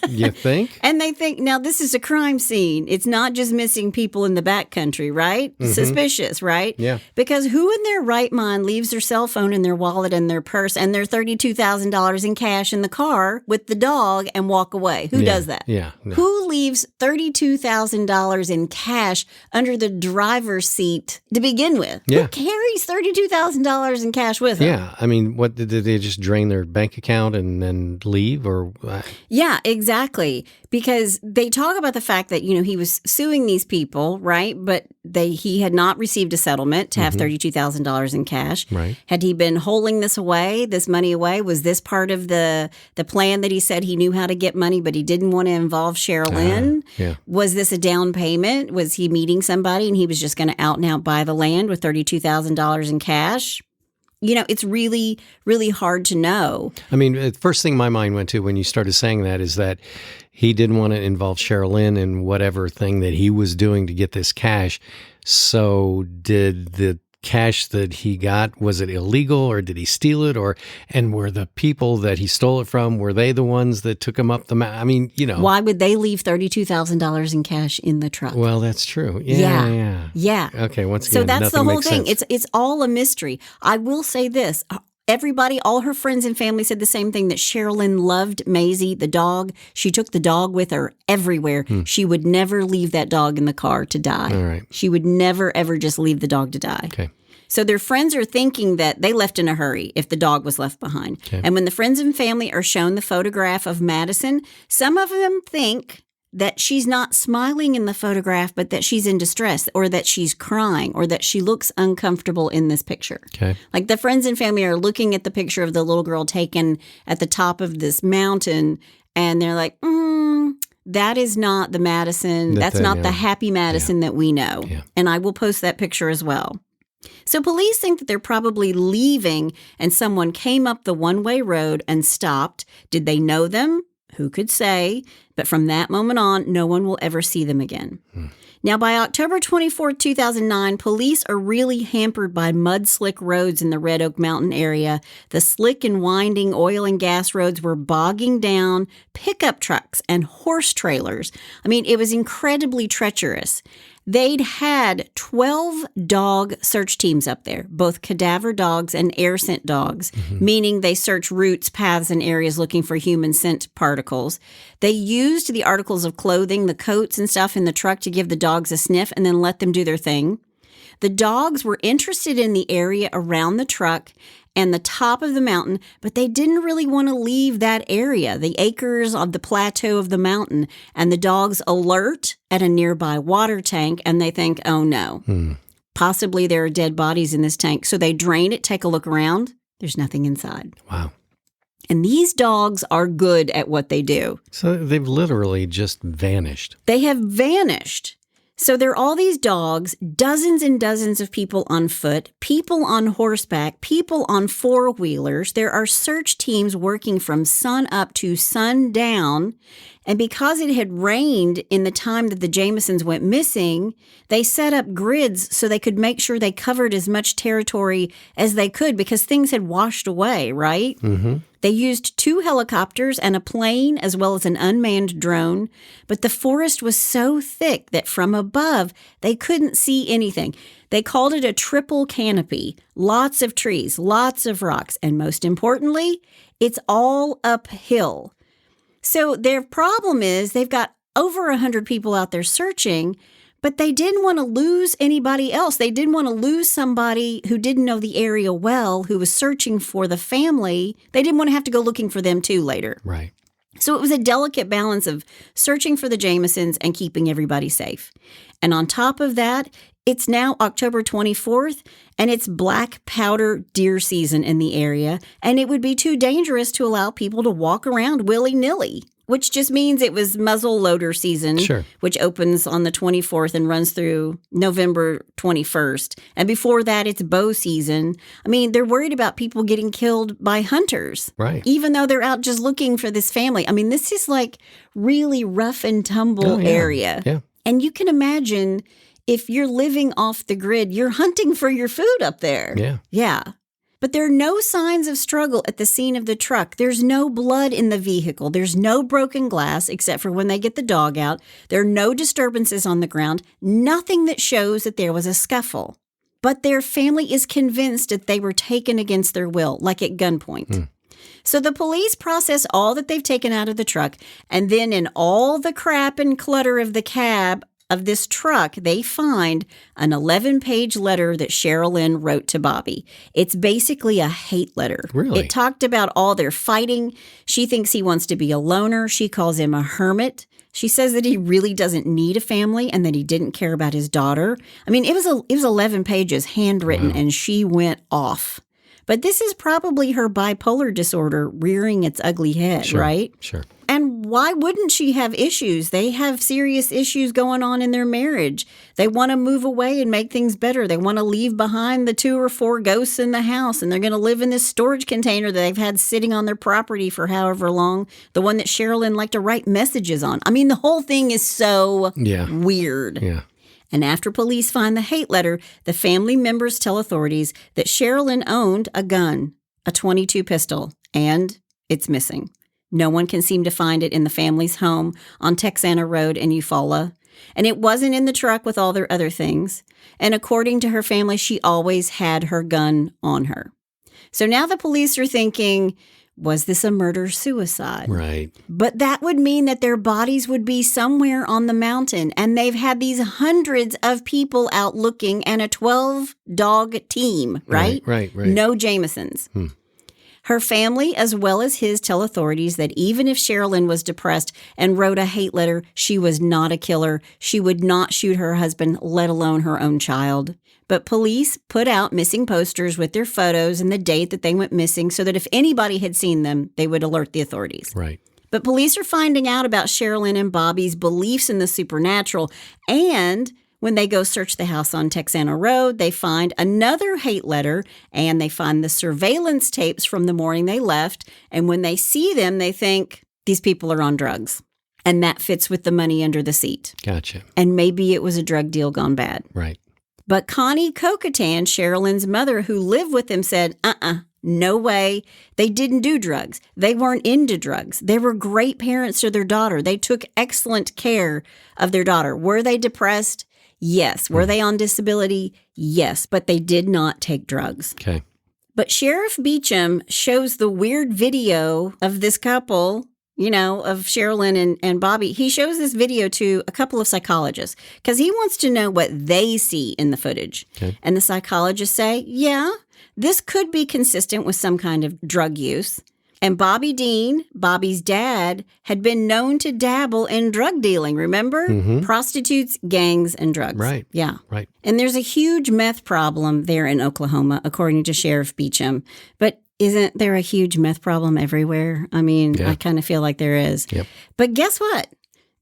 You think? And they think, now this is a crime scene. It's not just missing people in the backcountry, right? Mm-hmm. Suspicious, right? Yeah. Because who in their right mind leaves their cell phone and their wallet and their purse and their $32,000 in cash in the car with the dog and walk away? Who does that? Yeah. No. Who leaves $32,000 in cash under the driver's seat to begin with? Yeah. Who carries $32,000 in cash with them? Yeah. I mean, what did they just drain their bank account and then leave? Or Yeah, exactly. Because they talk about the fact that, he was suing these people, right? But he had not received a settlement to have $32,000 in cash. Right. Had he been holding this money away? Was this part of the plan that he said he knew how to get money, but he didn't want to involve Sherilynn? Yeah. Was this a down payment? Was he meeting somebody and he was just going to out and out buy the land with $32,000 in cash? It's really, really hard to know. I mean, the first thing my mind went to when you started saying that is that he didn't want to involve Sherilynn in whatever thing that he was doing to get this cash. So did the cash that he got, was it illegal or did he steal it? And were the people that he stole it from, were they the ones that took him up the mountain? I mean, Why would they leave $32,000 in cash in the truck? Well, that's true. Yeah. Okay, once again, so that's the whole thing. Sense. It's all a mystery. I will say this. Everybody, all her friends and family said the same thing, that Sherilynn loved Maisie, the dog. She took the dog with her everywhere. She would never leave that dog in the car to die. All right. She would never, ever just leave the dog to die. Okay. So their friends are thinking that they left in a hurry if the dog was left behind. Okay. And when the friends and family are shown the photograph of Madyson, some of them think that she's not smiling in the photograph, but that she's in distress, or that she's crying, or that she looks uncomfortable in this picture. Okay. Like the friends and family are looking at the picture of the little girl taken at the top of this mountain, and they're like, that is not the Madyson. That's not the happy Madyson that we know. Yeah. And I will post that picture as well. So police think that they're probably leaving and someone came up the one-way road and stopped. Did they know them? Who could say? But from that moment on, no one will ever see them again. Now, by October 24, 2009, police are really hampered by mud-slick roads in the Red Oak Mountain area. The slick and winding oil and gas roads were bogging down pickup trucks and horse trailers. I mean, it was incredibly treacherous. They'd had 12 dog search teams up there, both cadaver dogs and air scent dogs, meaning they search routes, paths, and areas looking for human scent particles. They used the articles of clothing, the coats and stuff in the truck to give the dogs a sniff and then let them do their thing. The dogs were interested in the area around the truck and the top of the mountain, but they didn't really want to leave that area, the acres of the plateau of the mountain. And the dogs alert at a nearby water tank, and they think, oh no, possibly there are dead bodies in this tank. So they drain it, take a look around. There's nothing inside. Wow. And these dogs are good at what they do. So they've literally just vanished. They have vanished. So there are all these dogs, dozens and dozens of people on foot, people on horseback, people on four-wheelers. There are search teams working from sun up to sundown. And because it had rained in the time that the Jamisons went missing, they set up grids so they could make sure they covered as much territory as they could because things had washed away, right? Mm-hmm. They used 2 helicopters and a plane as well as an unmanned drone, but the forest was so thick that from above they couldn't see anything. They called it a triple canopy, lots of trees, lots of rocks, and most importantly, it's all uphill. So their problem is they've got over 100 people out there searching, but they didn't want to lose anybody else. They didn't want to lose somebody who didn't know the area well, who was searching for the family. They didn't want to have to go looking for them too later. Right. So it was a delicate balance of searching for the Jamisons and keeping everybody safe. And on top of that, it's now October 24th, and it's black powder deer season in the area, and it would be too dangerous to allow people to walk around willy-nilly, which just means it was muzzle loader season, Sure. which opens on the 24th and runs through November 21st. And before that, it's bow season. I mean, they're worried about people getting killed by hunters, Right. even though they're out just looking for this family. I mean, this is like really rough and tumble area. Yeah. And you can imagine if you're living off the grid, you're hunting for your food up there. Yeah. Yeah. But there are no signs of struggle at the scene of the truck. There's no blood in the vehicle. There's no broken glass except for when they get the dog out. There are no disturbances on the ground. Nothing that shows that there was a scuffle. But their family is convinced that they were taken against their will, like at gunpoint. So the police process all that they've taken out of the truck, and then in all the crap and clutter of the cab of this truck, they find an 11-page letter that Sherilynn wrote to Bobby. It's basically a hate letter. Really? It talked about all their fighting. She thinks he wants to be a loner. She calls him a hermit. She says that he really doesn't need a family and that he didn't care about his daughter. I mean, it was 11 pages handwritten, and she went off. But this is probably her bipolar disorder rearing its ugly head, right? Sure. And why wouldn't she have issues? They have serious issues going on in their marriage. They want to move away and make things better. They want to leave behind the 2 or 4 ghosts in the house, and they're going to live in this storage container that they've had sitting on their property for however long, the one that Sherilynn liked to write messages on. I mean, the whole thing is so weird. Yeah. And after police find the hate letter, the family members tell authorities that Sherilynn owned a gun, a .22 pistol, and it's missing. No one can seem to find it in the family's home on Texana Road in Eufaula. And it wasn't in the truck with all their other things. And according to her family, she always had her gun on her. So now the police are thinking, was this a murder-suicide? Right. But that would mean that their bodies would be somewhere on the mountain, and they've had these hundreds of people out looking and a 12-dog team, right? Right. No Jamisons. Her family, as well as his, tell authorities that even if Sherilynn was depressed and wrote a hate letter, she was not a killer. She would not shoot her husband, let alone her own child. But police put out missing posters with their photos and the date that they went missing so that if anybody had seen them, they would alert the authorities. Right. But police are finding out about Sherilynn and Bobby's beliefs in the supernatural. And when they go search the house on Texana Road, they find another hate letter, and they find the surveillance tapes from the morning they left. And when they see them, they think, these people are on drugs. And that fits with the money under the seat. Gotcha. And maybe it was a drug deal gone bad. Right. But Connie Kokatan, Sherilynn's mother, who lived with them, said, no way. They didn't do drugs. They weren't into drugs. They were great parents to their daughter. They took excellent care of their daughter. Were they depressed? Yes. Were they on disability? Yes, but they did not take drugs. Okay. But Sheriff Beecham shows the weird video of this couple, of Sherilynn and Bobby. He shows this video to a couple of psychologists because he wants to know what they see in the footage. Okay. And the psychologists say, yeah, this could be consistent with some kind of drug use. And Bobby Dean, Bobby's dad, had been known to dabble in drug dealing, remember? Mm-hmm. Prostitutes, gangs, and drugs. Right. Yeah. Right. And there's a huge meth problem there in Oklahoma, according to Sheriff Beecham. But isn't there a huge meth problem everywhere? I mean, Yeah. I kind of feel like there is. Yep. But guess what?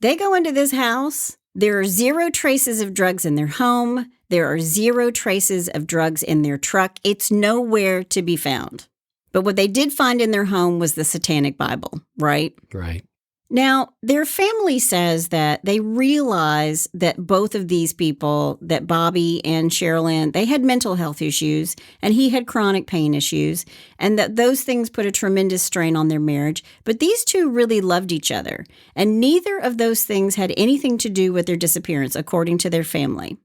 They go into this house. There are 0 traces of drugs in their home. There are 0 traces of drugs in their truck. It's nowhere to be found. But what they did find in their home was the Satanic Bible, right? Right. Now, their family says that they realize that both of these people, that Bobby and Sherilynn, they had mental health issues and he had chronic pain issues, and that those things put a tremendous strain on their marriage. But these two really loved each other, and neither of those things had anything to do with their disappearance, according to their family.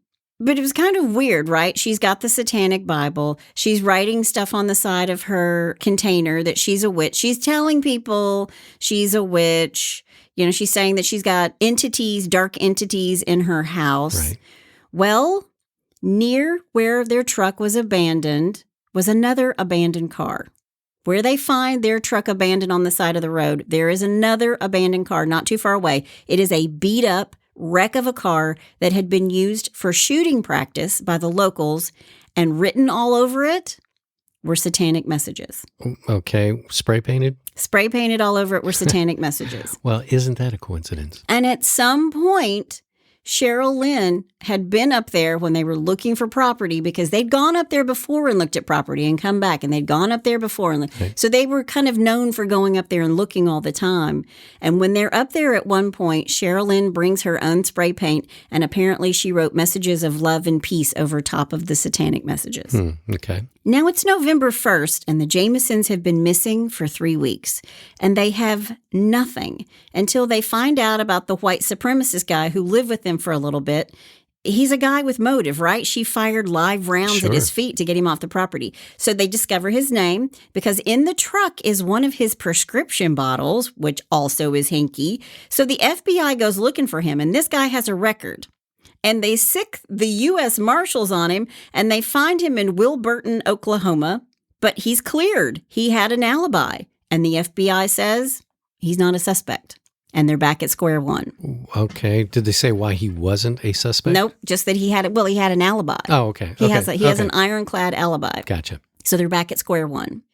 But it was kind of weird, right? She's got the Satanic Bible. She's writing stuff on the side of her container that she's a witch. She's telling people she's a witch. She's saying that she's got entities, dark entities in her house. Right. Well, near where their truck was abandoned was another abandoned car. Where they find their truck abandoned on the side of the road, there is another abandoned car not too far away. It is a beat-up wreck of a car that had been used for shooting practice by the locals, and written all over it were satanic messages. Okay. Spray painted? Spray painted all over it were satanic messages. Well, isn't that a coincidence? And at some point, Sherilynn had been up there when they were looking for property, because they'd gone up there before and looked at property and come back, and they'd gone up there before. Okay. So they were kind of known for going up there and looking all the time. And when they're up there at one point, Sherilynn brings her own spray paint, and apparently she wrote messages of love and peace over top of the satanic messages. Okay. Now it's November 1st, and the Jamisons have been missing for 3 weeks, and they have nothing until they find out about the white supremacist guy who lived with them for a little bit. He's a guy with motive, right? She fired live rounds at his feet to get him off the property. So they discover his name, because in the truck is one of his prescription bottles, which also is hinky. So the FBI goes looking for him, and this guy has a record. And they sick the U.S. Marshals on him, and they find him in Wilburton, Oklahoma. But he's cleared. He had an alibi. And the FBI says he's not a suspect. And they're back at square one. Okay. Did they say why he wasn't a suspect? Nope. Just that he had an alibi. Oh, okay. He has an ironclad alibi. Gotcha. So they're back at square one.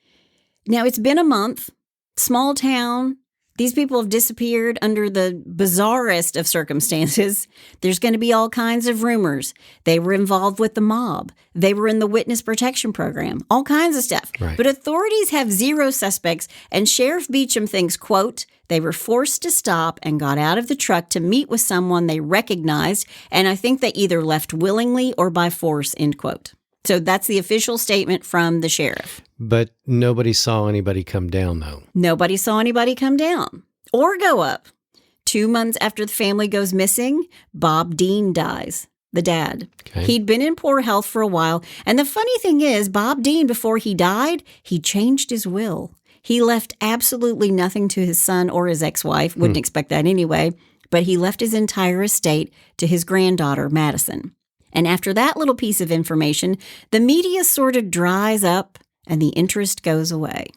Now, it's been a month. Small town. These people have disappeared under the bizarrest of circumstances. There's going to be all kinds of rumors. They were involved with the mob. They were in the witness protection program. All kinds of stuff. Right. But authorities have 0 suspects, and Sheriff Beecham thinks, quote, they were forced to stop and got out of the truck to meet with someone they recognized, and I think they either left willingly or by force, end quote. So that's the official statement from the sheriff. But nobody saw anybody come down, though. Nobody saw anybody come down or go up. 2 months after the family goes missing, Bob Dean dies, the dad. Okay. He'd been in poor health for a while. And the funny thing is, Bob Dean, before he died, he changed his will. He left absolutely nothing to his son or his ex-wife. Wouldn't expect that anyway. But he left his entire estate to his granddaughter, Madyson. And after that little piece of information, the media sort of dries up and the interest goes away.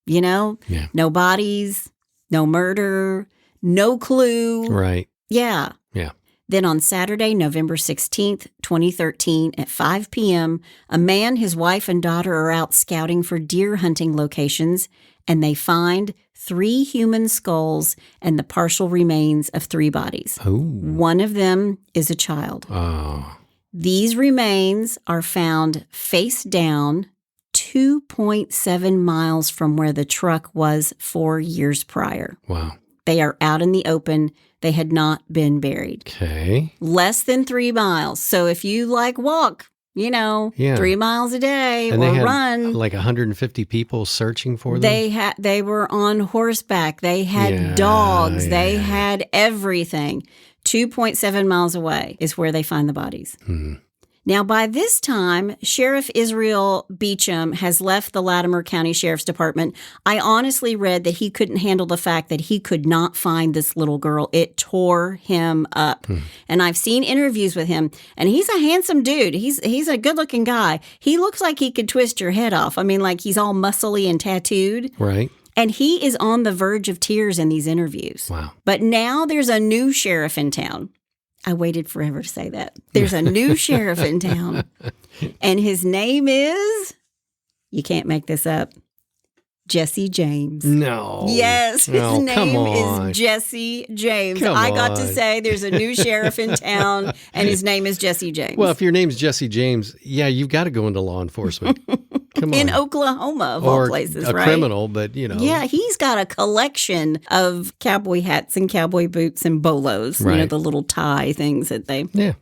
Yeah. No bodies, no murder, no clue. Right. Yeah. Yeah. Then on Saturday, November 16th, 2013, at 5 p.m., a man, his wife, and daughter are out scouting for deer hunting locations, and they find 3 human skulls and the partial remains of 3 bodies. Oh. One of them is a child. Oh. These remains are found face down 2.7 miles from where the truck was 4 years prior. Wow. They are out in the open. They had not been buried. Okay. Less than 3 miles. So if you walk, 3 miles a day And or they had run. like 150 people searching for them? They were on horseback. They had dogs. They had everything. 2.7 miles away is where they find the bodies. Hmm. Now, by this time, Sheriff Israel Beecham has left the Latimer County Sheriff's Department. I honestly read that he couldn't handle the fact that he could not find this little girl. It tore him up. And I've seen interviews with him, and he's a handsome dude. He's a good-looking guy. He looks like he could twist your head off. I mean, like he's all muscly and tattooed. Right. And he is on the verge of tears in these interviews. Wow. But now there's a new sheriff in town. I waited forever to say that. There's a new sheriff in town, and his name is, you can't make this up, Jesse James. No. Yes, his come name on. is Jesse James. Come I got to on. say there's a new sheriff in town, and his name is Jesse James. Well, if your name's Jesse James, yeah, you've got to go into law enforcement. Come on. in Oklahoma, of or all places, a right? criminal, but Yeah, he's got a collection of cowboy hats and cowboy boots and bolos, Right. the little tie things that they... Yeah.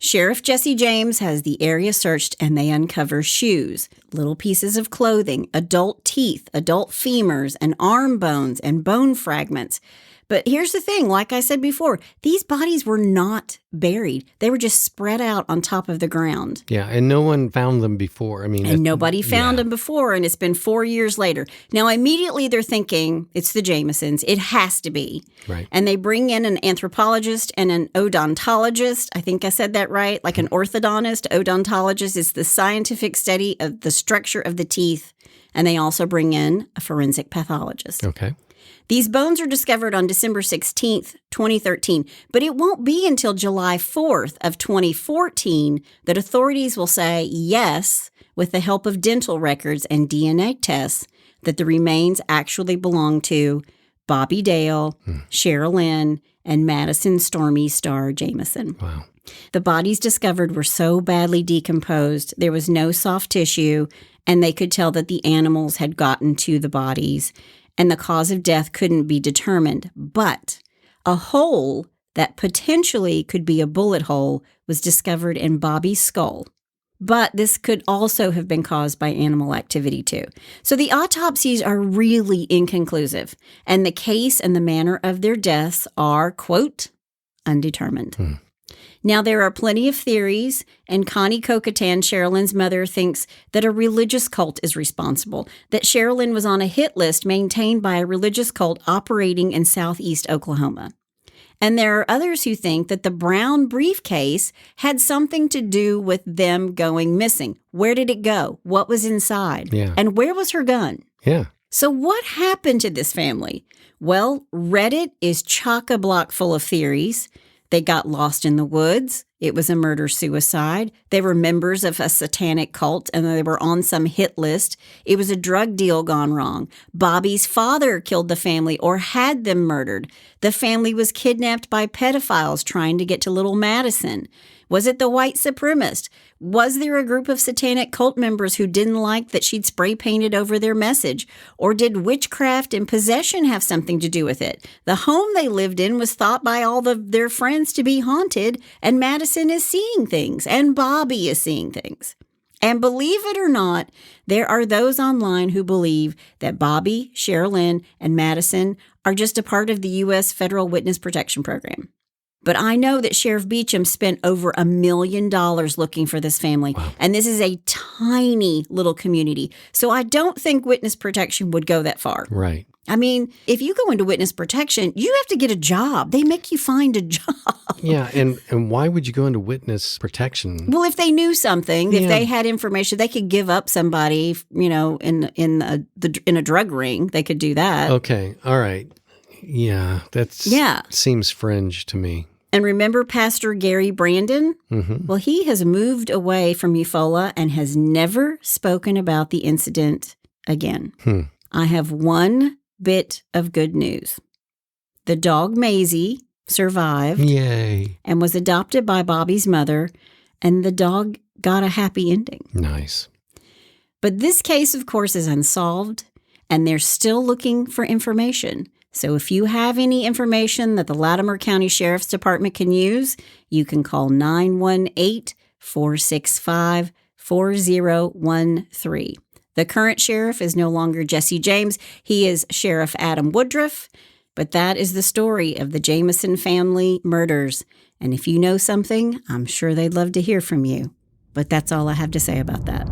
Sheriff Jesse James has the area searched, and they uncover shoes, little pieces of clothing, adult teeth, adult femurs, and arm bones and bone fragments. But here's the thing, like I said before, these bodies were not buried. They were just spread out on top of the ground. Yeah, and no one found them before. I mean, And nobody found them before, and it's been 4 years later. Now, immediately they're thinking, it's the Jamisons. It has to be. Right. And they bring in an anthropologist and an odontologist. I think I said that right. Like an orthodontist. Odontologist is the scientific study of the structure of the teeth. And they also bring in a forensic pathologist. Okay. These bones are discovered on December 16th, 2013, but it won't be until July 4th of 2014 that authorities will say yes, with the help of dental records and DNA tests, that the remains actually belong to Bobby Dale, Sherilynn, and Madyson Stormy Star Jamison. Wow. The bodies discovered were so badly decomposed, there was no soft tissue, and they could tell that the animals had gotten to the bodies, and the cause of death couldn't be determined. But a hole that potentially could be a bullet hole was discovered in Bobby's skull. But this could also have been caused by animal activity too. So the autopsies are really inconclusive, and the case and the manner of their deaths are, quote, undetermined. Now, there are plenty of theories, and Connie Kokatan, Sherilynn's mother, thinks that a religious cult is responsible, that Sherilynn was on a hit list maintained by a religious cult operating in southeast Oklahoma. And there are others who think that the brown briefcase had something to do with them going missing. Where did it go? What was inside? Yeah. And where was her gun? Yeah. So what happened to this family? Well, Reddit is chock-a-block full of theories. They got lost in the woods. It was a murder-suicide. They were members of a satanic cult, and they were on some hit list. It was a drug deal gone wrong. Bobby's father killed the family or had them murdered. The family was kidnapped by pedophiles trying to get to little Madyson. Was it the white supremacist? Was there a group of satanic cult members who didn't like that she'd spray painted over their message? Or did witchcraft and possession have something to do with it? The home they lived in was thought by all of their friends to be haunted, and Madyson is seeing things, and Bobby is seeing things. And believe it or not, there are those online who believe that Bobby, Sherilynn, and Madyson are just a part of the U.S. Federal Witness Protection Program. But I know that Sheriff Beecham spent over $1 million looking for this family. Wow. And this is a tiny little community. So I don't think witness protection would go that far. Right. I mean, if you go into witness protection, you have to get a job. They make you find a job. Yeah. And why would you go into witness protection? Well, if they knew something, if Yeah. they had information, they could give up somebody, in a drug ring. They could do that. Okay. All right. Yeah. Seems fringe to me. And remember Pastor Gary Brandon? Mm-hmm. Well, he has moved away from Eufaula and has never spoken about the incident again. I have one bit of good news. The dog Maisie survived Yay. and was adopted by Bobby's mother, and the dog got a happy ending. Nice. But this case, of course, is unsolved, and they're still looking for information. So if you have any information that the Latimer County Sheriff's Department can use, you can call 918-465-4013. The current sheriff is no longer Jesse James. He is Sheriff Adam Woodruff. But that is the story of the Jamison family murders. And if you know something, I'm sure they'd love to hear from you. But that's all I have to say about that.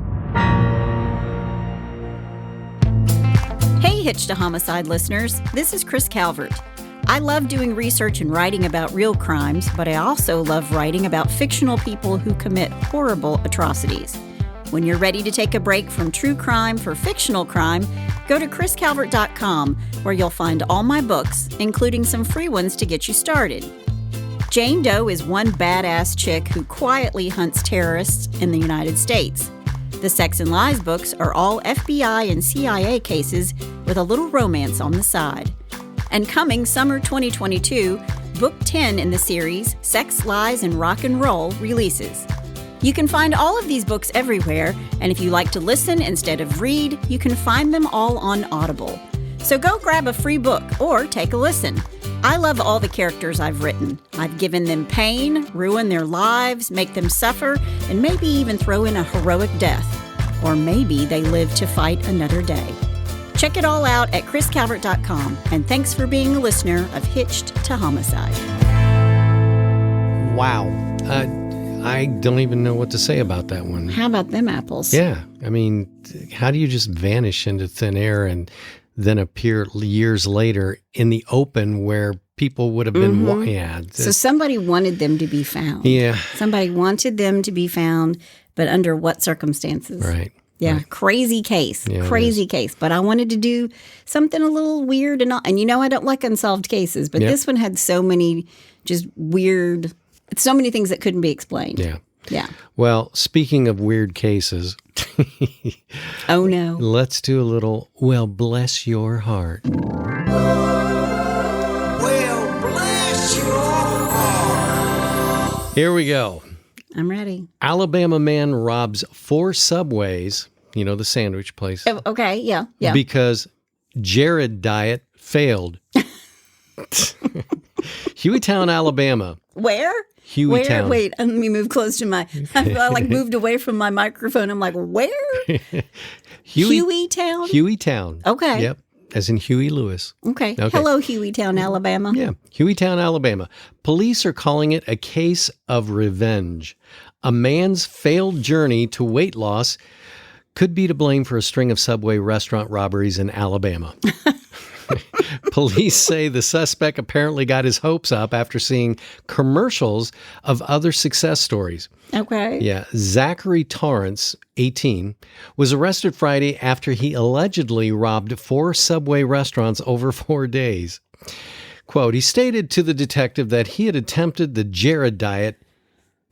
Hey, Hitched to Homicide listeners. This is Chris Calvert. I love doing research and writing about real crimes, but I also love writing about fictional people who commit horrible atrocities. When you're ready to take a break from true crime for fictional crime, go to chriscalvert.com, where you'll find all my books, including some free ones to get you started. Jane Doe is one badass chick who quietly hunts terrorists in the United States. The Sex and Lies books are all FBI and CIA cases with a little romance on the side. And coming summer 2022, Book 10 in the series, Sex, Lies, and Rock and Roll, releases. You can find all of these books everywhere, and if you like to listen instead of read, you can find them all on Audible. So go grab a free book or take a listen. I love all the characters I've written. I've given them pain, ruined their lives, make them suffer, and maybe even throw in a heroic death. Or maybe they live to fight another day. Check it all out at chriscalvert.com, and thanks for being a listener of Hitched to Homicide. Wow. I don't even know what to say about that one. How about them apples? Yeah. I mean, how do you just vanish into thin air and then appear years later in the open where people would have been... Yeah. So somebody wanted them to be found. Yeah. Somebody wanted them to be found, but under what circumstances? Right. Yeah, right. Crazy case. Yeah, crazy case. But I wanted to do something a little weird and you know I don't like unsolved cases, but this one had so many just weird, so many things that couldn't be explained. Yeah. Yeah. Well, speaking of weird cases. Oh, no. Let's do a little, well, bless your heart. Well, bless your heart. Here we go. I'm ready. Alabama man robs 4 Subways, you know, the sandwich place. Oh, okay, yeah. Because Jared diet failed. Hueytown, Alabama. Where? Hueytown. Where? Wait, let me move close to my... I moved away from my microphone. I'm like, where? Hueytown? Hueytown. Okay. Yep. As in Huey Lewis. Okay. Hello, Hueytown, Alabama. Yeah. Hueytown, Alabama. Police are calling it a case of revenge. A man's failed journey to weight loss could be to blame for a string of Subway restaurant robberies in Alabama. Police say the suspect apparently got his hopes up after seeing commercials of other success stories. Okay. Yeah. Zachary Torrance, 18, was arrested Friday after he allegedly robbed 4 Subway restaurants over 4 days. Quote, he stated to the detective that he had attempted the Jared diet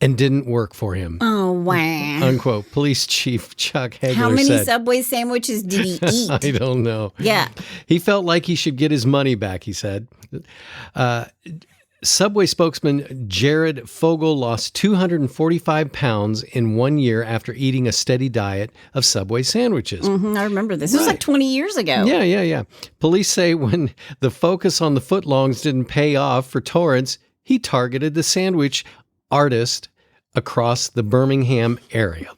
and didn't work for him. Oh, wow. Unquote. Police Chief Chuck Hagler said. How many Subway sandwiches did he eat? I don't know. Yeah. He felt like he should get his money back, he said. Subway spokesman Jared Fogel lost 245 pounds in 1 year after eating a steady diet of Subway sandwiches. I remember this. This was like 20 years ago. Yeah. Police say when the focus on the footlongs didn't pay off for Torrance, he targeted the sandwich artist across the Birmingham area.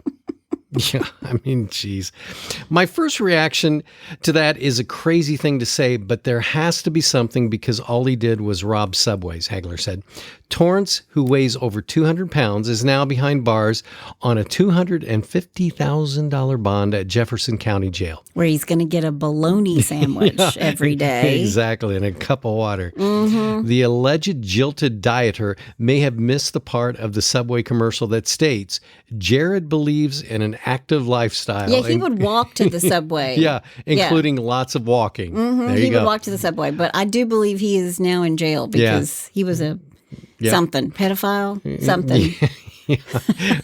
Yeah, I mean, geez. My first reaction to that is a crazy thing to say, but there has to be something because all he did was rob Subways, Hagler said. Torrance, who weighs over 200 pounds, is now behind bars on a $250,000 bond at Jefferson County Jail. Where he's going to get a bologna sandwich every day. Exactly, and a cup of water. The alleged jilted dieter may have missed the part of the Subway commercial that states, Jared believes in an active lifestyle. Yeah, he would walk to the Subway. Yeah, including lots of walking. There He you go. would walk to the Subway. But I do believe he is now in jail because he was a something, pedophile, something.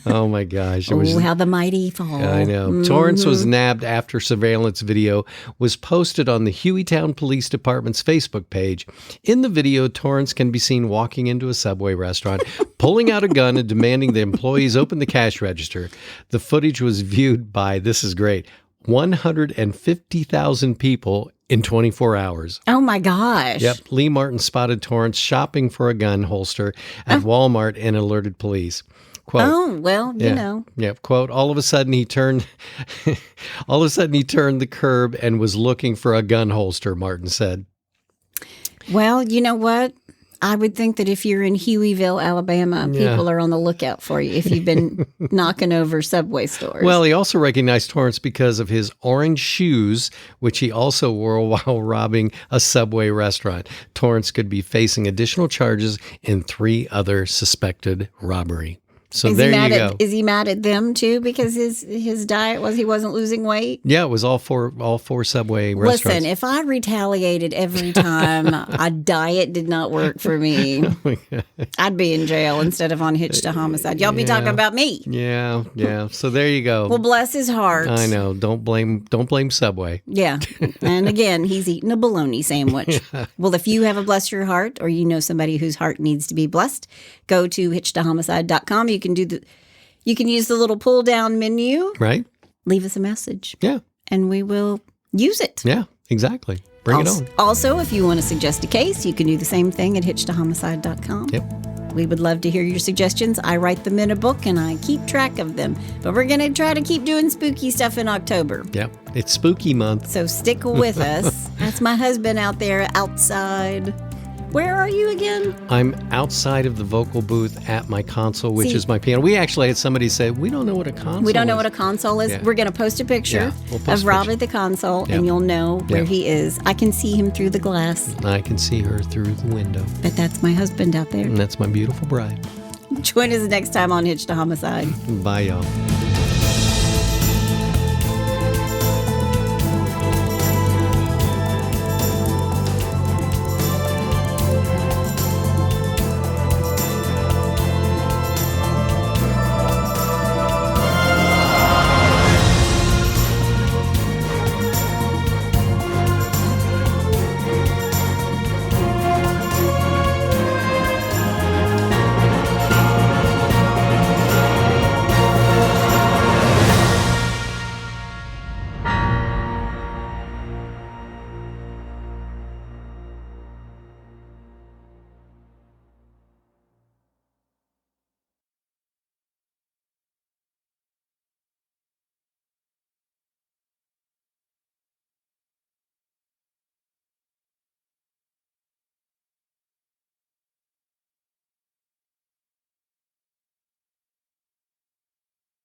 Oh my gosh. Oh, how the mighty fall. I know. Torrance was nabbed after surveillance video was posted on the Hueytown Police Department's Facebook page. In the video, Torrance can be seen walking into a Subway restaurant, pulling out a gun and demanding the employees open the cash register. The footage was viewed by, this is great, 150,000 people in 24 hours. Oh my gosh. Yep. Lee Martin spotted Torrance shopping for a gun holster at Walmart and alerted police. Quote, oh, well, you know. Yeah. Quote, all of a sudden he turned the curb and was looking for a gun holster, Martin said. Well, you know what? I would think that if you're in Hueyville, Alabama, people are on the lookout for you if you've been knocking over Subway stores. Well, he also recognized Torrance because of his orange shoes, which he also wore while robbing a Subway restaurant. Torrance could be facing additional charges in 3 other suspected robbery. So there you go. Is he mad at them too because his diet was he wasn't losing weight? Yeah, it was all four Subway restaurants. Listen, if I retaliated every time a diet did not work for me, I'd be in jail instead of on Hitched to Homicide. Y'all be talking about me. Yeah. So there you go. Well, bless his heart. I know. Don't blame Subway. Yeah. And again, he's eating a bologna sandwich. Well, if you have a bless your heart or you know somebody whose heart needs to be blessed, go to hitchedtohomicide.com. You can use the little pull down menu. Right. Leave us a message. Yeah. And we will use it. Yeah, exactly. Bring it on. Also, if you want to suggest a case, you can do the same thing at hitchedtohomicide.com. Yep. We would love to hear your suggestions. I write them in a book and I keep track of them. But we're going to try to keep doing spooky stuff in October. Yep. It's spooky month. So stick with us. That's my husband out there outside. Where are you again? I'm outside of the vocal booth at my console, which is my piano. We actually had somebody say, we don't know what a console is. We don't know what a console is. Yeah. We're going to post a picture of Rob at the console, and you'll know where he is. I can see him through the glass. I can see her through the window. But that's my husband out there. And that's my beautiful bride. Join us next time on Hitched to Homicide. Bye, y'all.